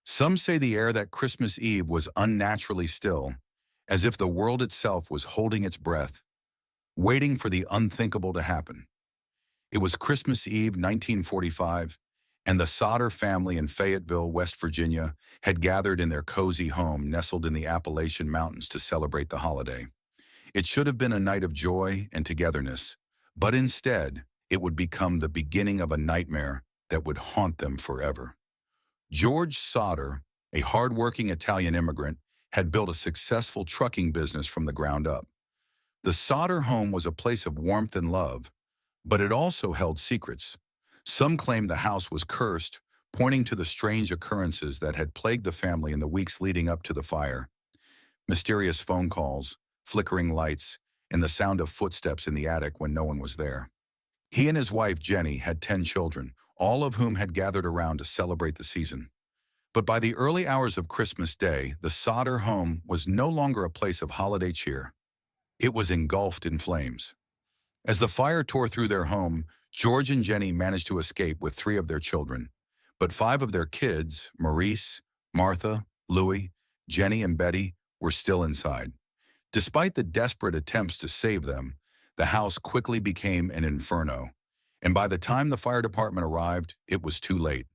Some say the air that Christmas Eve was unnaturally still, as if the world itself was holding its breath, waiting for the unthinkable to happen. It was Christmas Eve 1945, and the Sodder family in Fayetteville, West Virginia, had gathered in their cozy home nestled in the Appalachian Mountains to celebrate the holiday. It should have been a night of joy and togetherness, but instead, it would become the beginning of a nightmare that would haunt them forever. George Sodder, a hard-working Italian immigrant, had built a successful trucking business from the ground up. The Sodder home was a place of warmth and love, but it also held secrets. Some claimed the house was cursed, pointing to the strange occurrences that had plagued the family in the weeks leading up to the fire. Mysterious phone calls, flickering lights, and the sound of footsteps in the attic when no one was there. He and his wife, Jenny, had 10 children, all of whom had gathered around to celebrate the season. But by the early hours of Christmas Day, the Sodder home was no longer a place of holiday cheer. It was engulfed in flames. As the fire tore through their home, George and Jenny managed to escape with 3 of their children. But 5 of their kids, Maurice, Martha, Louis, Jenny, and Betty, were still inside. Despite the desperate attempts to save them, the house quickly became an inferno. And by the time the fire department arrived, it was too late.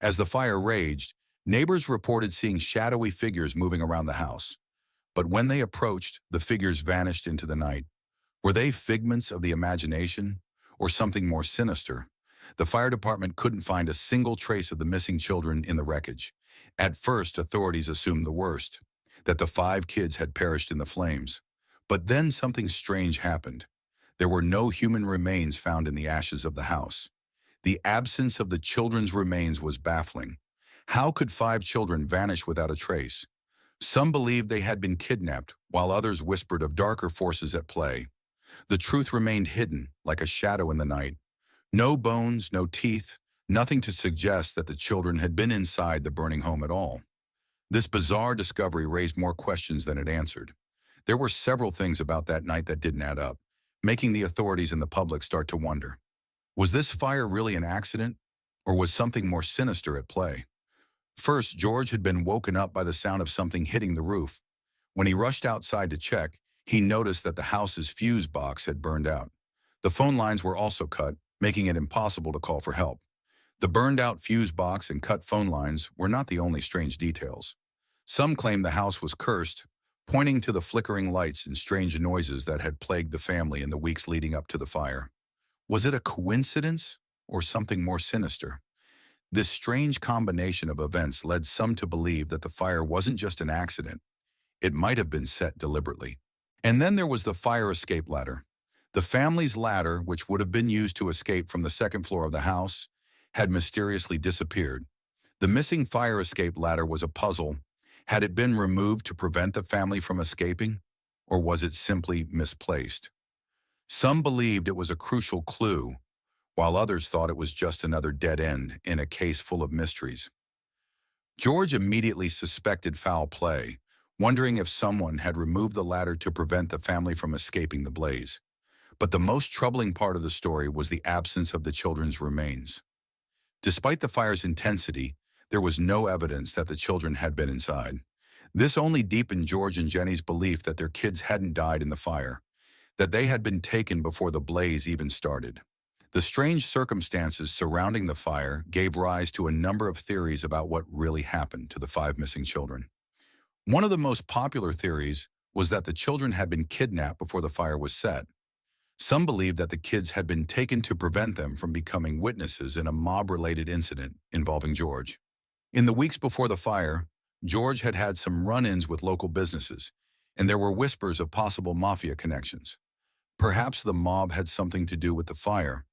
As the fire raged, neighbors reported seeing shadowy figures moving around the house. But when they approached, the figures vanished into the night. Were they figments of the imagination, or something more sinister? The fire department couldn't find a single trace of the missing children in the wreckage. At first, authorities assumed the worst, that the 5 kids had perished in the flames. But then something strange happened. There were no human remains found in the ashes of the house. The absence of the children's remains was baffling. How could 5 children vanish without a trace? Some believed they had been kidnapped, while others whispered of darker forces at play. The truth remained hidden, like a shadow in the night. No bones, no teeth, nothing to suggest that the children had been inside the burning home at all. This bizarre discovery raised more questions than it answered. There were several things about that night that didn't add up, making the authorities and the public start to wonder. Was this fire really an accident, or was something more sinister at play? First, George had been woken up by the sound of something hitting the roof. When he rushed outside to check, he noticed that the house's fuse box had burned out. The phone lines were also cut, making it impossible to call for help. The burned-out fuse box and cut phone lines were not the only strange details. Some claimed the house was cursed, pointing to the flickering lights and strange noises that had plagued the family in the weeks leading up to the fire. Was it a coincidence or something more sinister? This strange combination of events led some to believe that the fire wasn't just an accident. It might have been set deliberately. And then there was the fire escape ladder. The family's ladder, which would have been used to escape from the second floor of the house, had mysteriously disappeared. The missing fire escape ladder was a puzzle. Had it been removed to prevent the family from escaping, or was it simply misplaced? Some believed it was a crucial clue, while others thought it was just another dead end in a case full of mysteries. George immediately suspected foul play, wondering if someone had removed the ladder to prevent the family from escaping the blaze. But the most troubling part of the story was the absence of the children's remains. Despite the fire's intensity, there was no evidence that the children had been inside. This only deepened George and Jenny's belief that their kids hadn't died in the fire, that they had been taken before the blaze even started. The strange circumstances surrounding the fire gave rise to a number of theories about what really happened to the 5 missing children. One of the most popular theories was that the children had been kidnapped before the fire was set. Some believed that the kids had been taken to prevent them from becoming witnesses in a mob-related incident involving George. In the weeks before the fire, George had had some run-ins with local businesses, and there were whispers of possible mafia connections. Perhaps the mob had something to do with the fire,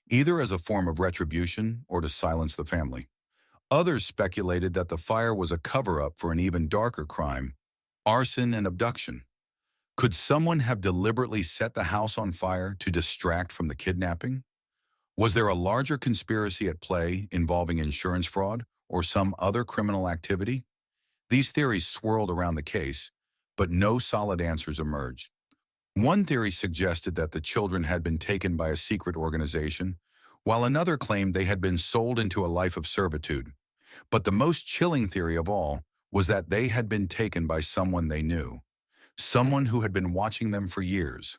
either as a form of retribution or to silence the family. Others speculated that the fire was a cover-up for an even darker crime, arson and abduction. Could someone have deliberately set the house on fire to distract from the kidnapping? Was there a larger conspiracy at play involving insurance fraud or some other criminal activity? These theories swirled around the case, but no solid answers emerged. One theory suggested that the children had been taken by a secret organization, while another claimed they had been sold into a life of servitude. But the most chilling theory of all was that they had been taken by someone they knew, someone who had been watching them for years.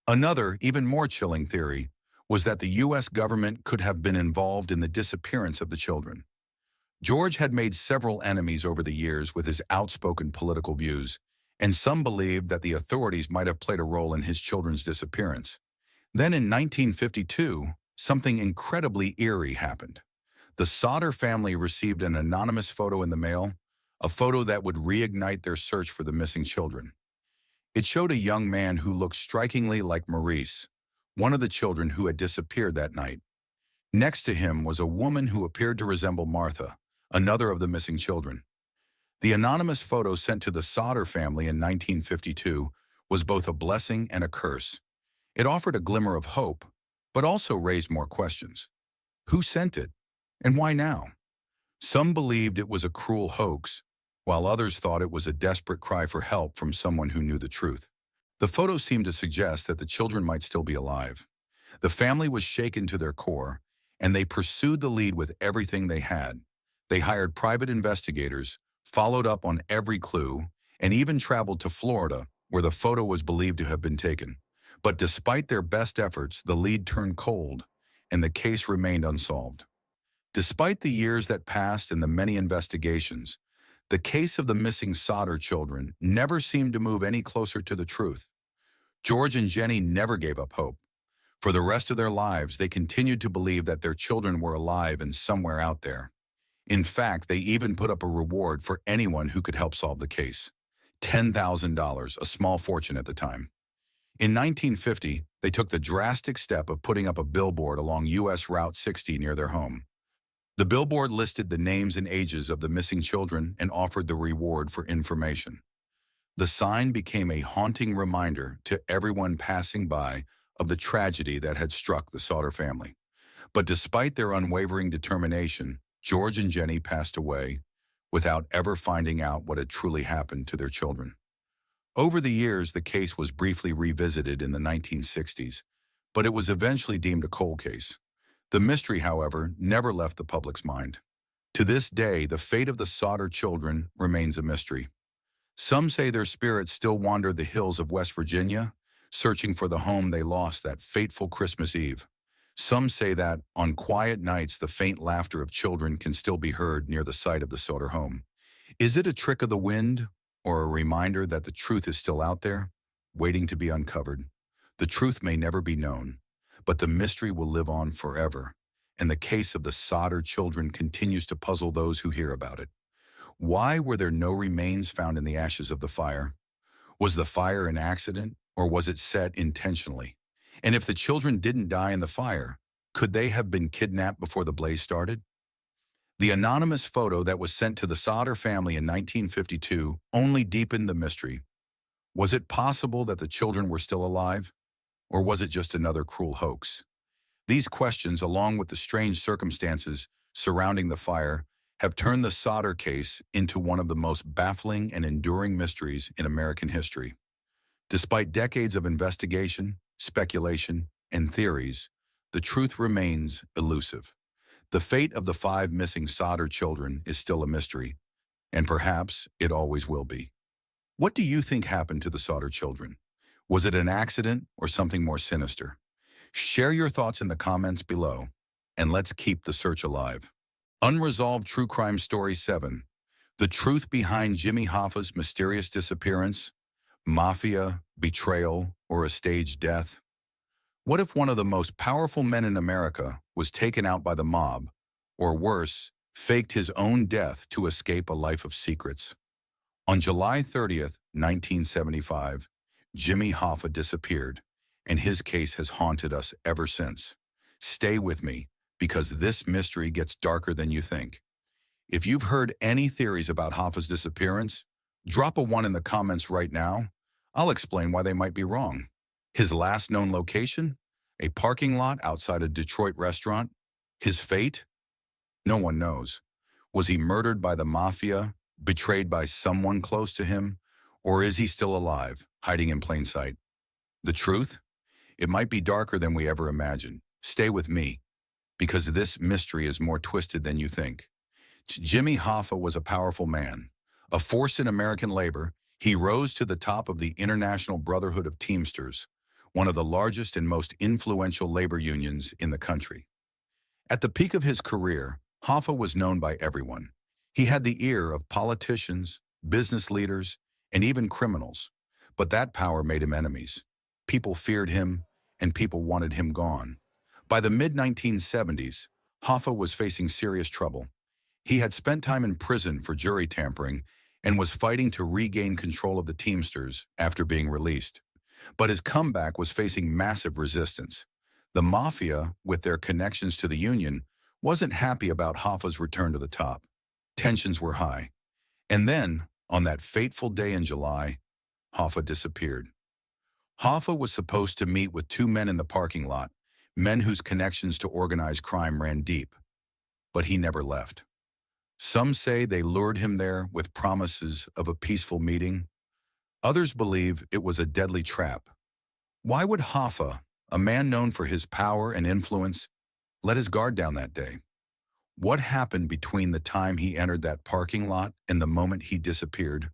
Another, even more chilling theory was that the U.S. government could have been involved in the disappearance of the children. George had made several enemies over the years with his outspoken political views, and some believed that the authorities might have played a role in his children's disappearance. Then in 1952, something incredibly eerie happened. The Sauter family received an anonymous photo in the mail, a photo that would reignite their search for the missing children. It showed a young man who looked strikingly like Maurice, one of the children who had disappeared that night. Next to him was a woman who appeared to resemble Martha, another of the missing children. The anonymous photo sent to the Sauter family in 1952 was both a blessing and a curse. It offered a glimmer of hope, but also raised more questions. Who sent it? And why now? Some believed it was a cruel hoax, while others thought it was a desperate cry for help from someone who knew the truth. The photo seemed to suggest that the children might still be alive. The family was shaken to their core, and they pursued the lead with everything they had. They hired private investigators, followed up on every clue, and even traveled to Florida, where the photo was believed to have been taken. But despite their best efforts, the lead turned cold, and the case remained unsolved. Despite the years that passed and the many investigations, the case of the missing Sauter children never seemed to move any closer to the truth. George and Jenny never gave up hope. For the rest of their lives, they continued to believe that their children were alive and somewhere out there. In fact, they even put up a reward for anyone who could help solve the case. $10,000, a small fortune at the time. In 1950, they took the drastic step of putting up a billboard along U.S. Route 60 near their home. The billboard listed the names and ages of the missing children and offered the reward for information. The sign became a haunting reminder to everyone passing by of the tragedy that had struck the Sauter family. But despite their unwavering determination, George and Jenny passed away without ever finding out what had truly happened to their children. Over the years, the case was briefly revisited in the 1960s, but it was eventually deemed a cold case. The mystery, however, never left the public's mind. To this day, the fate of the Sauter children remains a mystery. Some say their spirits still wander the hills of West Virginia, searching for the home they lost that fateful Christmas Eve. Some say that, on quiet nights, the faint laughter of children can still be heard near the site of the Sauter home. Is it a trick of the wind, or a reminder that the truth is still out there, waiting to be uncovered? The truth may never be known, but the mystery will live on forever, and the case of the Sauter children continues to puzzle those who hear about it. Why were there no remains found in the ashes of the fire? Was the fire an accident, or was it set intentionally? And if the children didn't die in the fire, could they have been kidnapped before the blaze started? The anonymous photo that was sent to the Sauter family in 1952 only deepened the mystery. Was it possible that the children were still alive? Or was it just another cruel hoax? These questions, along with the strange circumstances surrounding the fire, have turned the Sauter case into one of the most baffling and enduring mysteries in American history. Despite decades of investigation, speculation, and theories, the truth remains elusive. The fate of the 5 missing Sauter children is still a mystery, and perhaps it always will be. What do you think happened to the Sauter children? Was it an accident or something more sinister? Share your thoughts in the comments below, and let's keep the search alive. Unresolved True Crime Story 7. The truth behind Jimmy Hoffa's mysterious disappearance, mafia, betrayal, or a staged death? What if one of the most powerful men in America was taken out by the mob, or worse, faked his own death to escape a life of secrets? On July 30th, 1975, Jimmy Hoffa disappeared, and his case has haunted us ever since. Stay with me, because this mystery gets darker than you think. If you've heard any theories about Hoffa's disappearance, drop a 1 in the comments right now. I'll explain why they might be wrong. His last known location? A parking lot outside a Detroit restaurant? His fate? No one knows. Was he murdered by the mafia, betrayed by someone close to him, or is he still alive, hiding in plain sight? The truth? It might be darker than we ever imagined. Stay with me, because this mystery is more twisted than you think. Jimmy Hoffa was a powerful man. A force in American labor, he rose to the top of the International Brotherhood of Teamsters, one of the largest and most influential labor unions in the country. At the peak of his career, Hoffa was known by everyone. He had the ear of politicians, business leaders, and even criminals. But that power made him enemies. People feared him, and people wanted him gone. By the mid-1970s, Hoffa was facing serious trouble. He had spent time in prison for jury tampering and was fighting to regain control of the Teamsters after being released. But his comeback was facing massive resistance. The mafia, with their connections to the union, wasn't happy about Hoffa's return to the top. Tensions were high. And then, on that fateful day in July, Hoffa disappeared. Hoffa was supposed to meet with 2 men in the parking lot, men whose connections to organized crime ran deep. But he never left. Some say they lured him there with promises of a peaceful meeting. Others believe it was a deadly trap. Why would Hoffa, a man known for his power and influence, let his guard down that day? What happened between the time he entered that parking lot and the moment he disappeared?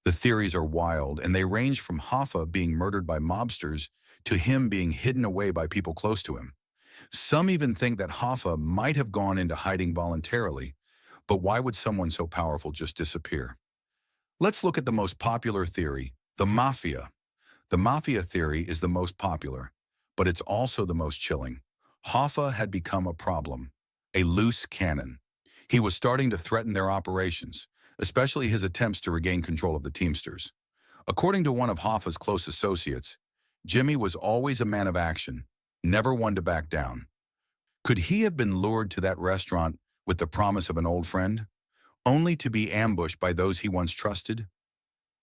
The theories are wild, and they range from Hoffa being murdered by mobsters to him being hidden away by people close to him. Some even think that Hoffa might have gone into hiding voluntarily, but why would someone so powerful just disappear? Let's look at the most popular theory, the mafia. The mafia theory is the most popular, but it's also the most chilling. Hoffa had become a problem, a loose cannon. He was starting to threaten their operations, especially his attempts to regain control of the Teamsters. According to one of Hoffa's close associates, Jimmy was always a man of action, never one to back down. Could he have been lured to that restaurant with the promise of an old friend, only to be ambushed by those he once trusted?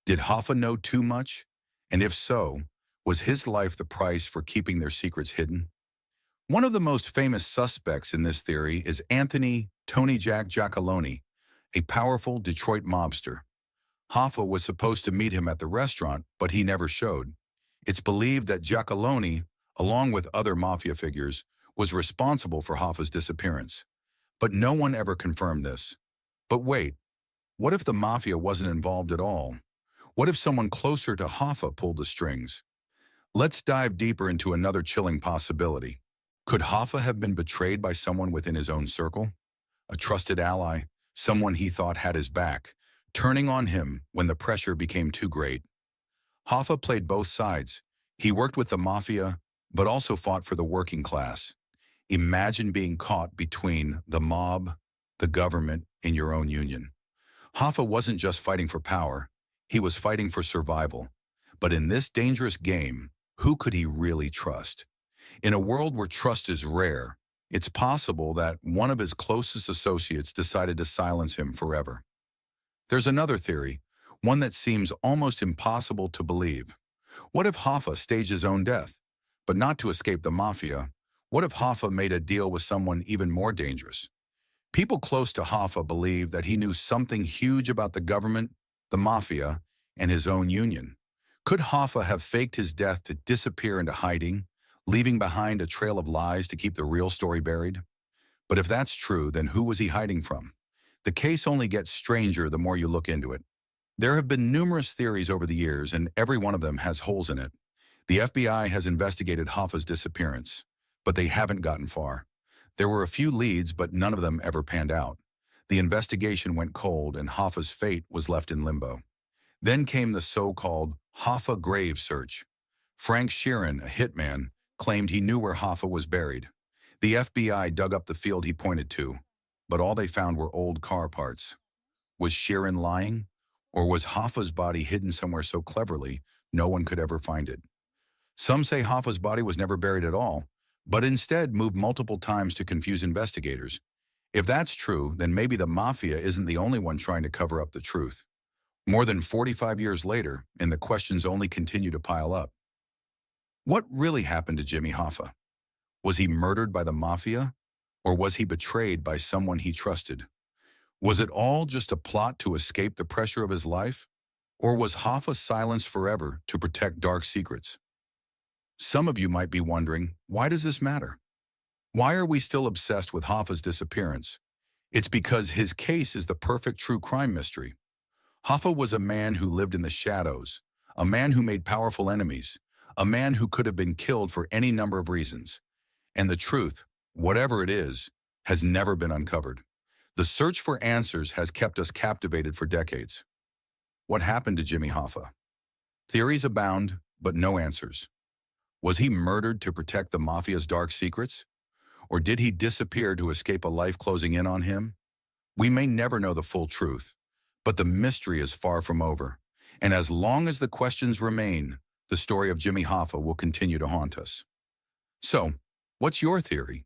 Did Hoffa know too much? And if so, was his life the price for keeping their secrets hidden? One of the most famous suspects in this theory is Anthony Tony Jack Giacalone, a powerful Detroit mobster. Hoffa was supposed to meet him at the restaurant, but he never showed. It's believed that Giacalone, along with other mafia figures, was responsible for Hoffa's disappearance. But no one ever confirmed this. But wait, what if the mafia wasn't involved at all? What if someone closer to Hoffa pulled the strings? Let's dive deeper into another chilling possibility. Could Hoffa have been betrayed by someone within his own circle? A trusted ally, someone he thought had his back, turning on him when the pressure became too great. Hoffa played both sides. He worked with the mafia, but also fought for the working class. Imagine being caught between the mob, the government, and your own union. Hoffa wasn't just fighting for power, he was fighting for survival. But in this dangerous game, who could he really trust? In a world where trust is rare, it's possible that one of his closest associates decided to silence him forever. There's another theory, one that seems almost impossible to believe. What if Hoffa staged his own death? But not to escape the mafia. What if Hoffa made a deal with someone even more dangerous? People close to Hoffa believe that he knew something huge about the government, the mafia, and his own union. Could Hoffa have faked his death to disappear into hiding, leaving behind a trail of lies to keep the real story buried? But if that's true, then who was he hiding from? The case only gets stranger the more you look into it. There have been numerous theories over the years, and every one of them has holes in it. The FBI has investigated Hoffa's disappearance, but they haven't gotten far. There were a few leads, but none of them ever panned out. The investigation went cold, and Hoffa's fate was left in limbo. Then came the so-called Hoffa grave search. Frank Sheeran, a hitman, claimed he knew where Hoffa was buried. The FBI dug up the field he pointed to, but all they found were old car parts. Was Sheeran lying? Or was Hoffa's body hidden somewhere so cleverly no one could ever find it? Some say Hoffa's body was never buried at all, but instead moved multiple times to confuse investigators. If that's true, then maybe the mafia isn't the only one trying to cover up the truth. More than 45 years later, and the questions only continue to pile up. What really happened to Jimmy Hoffa? Was he murdered by the mafia? Or was he betrayed by someone he trusted? Was it all just a plot to escape the pressure of his life? Or was Hoffa silenced forever to protect dark secrets? Some of you might be wondering, why does this matter? Why are we still obsessed with Hoffa's disappearance? It's because his case is the perfect true crime mystery. Hoffa was a man who lived in the shadows, a man who made powerful enemies, a man who could have been killed for any number of reasons. And the truth, whatever it is, has never been uncovered. The search for answers has kept us captivated for decades. What happened to Jimmy Hoffa? Theories abound, but no answers. Was he murdered to protect the mafia's dark secrets? Or did he disappear to escape a life closing in on him? We may never know the full truth, but the mystery is far from over. And as long as the questions remain, the story of Jimmy Hoffa will continue to haunt us. So, what's your theory?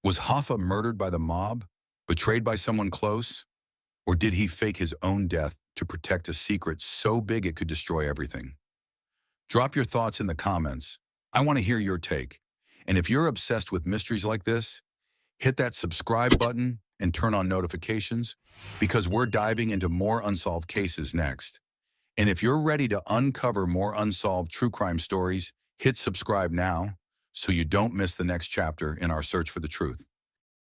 Was Hoffa murdered by the mob, betrayed by someone close? Or did he fake his own death to protect a secret so big it could destroy everything? Drop your thoughts in the comments. I want to hear your take. And if you're obsessed with mysteries like this, hit that subscribe button and turn on notifications, because we're diving into more unsolved cases next. And if you're ready to uncover more unsolved true crime stories, hit subscribe now so you don't miss the next chapter in our search for the truth.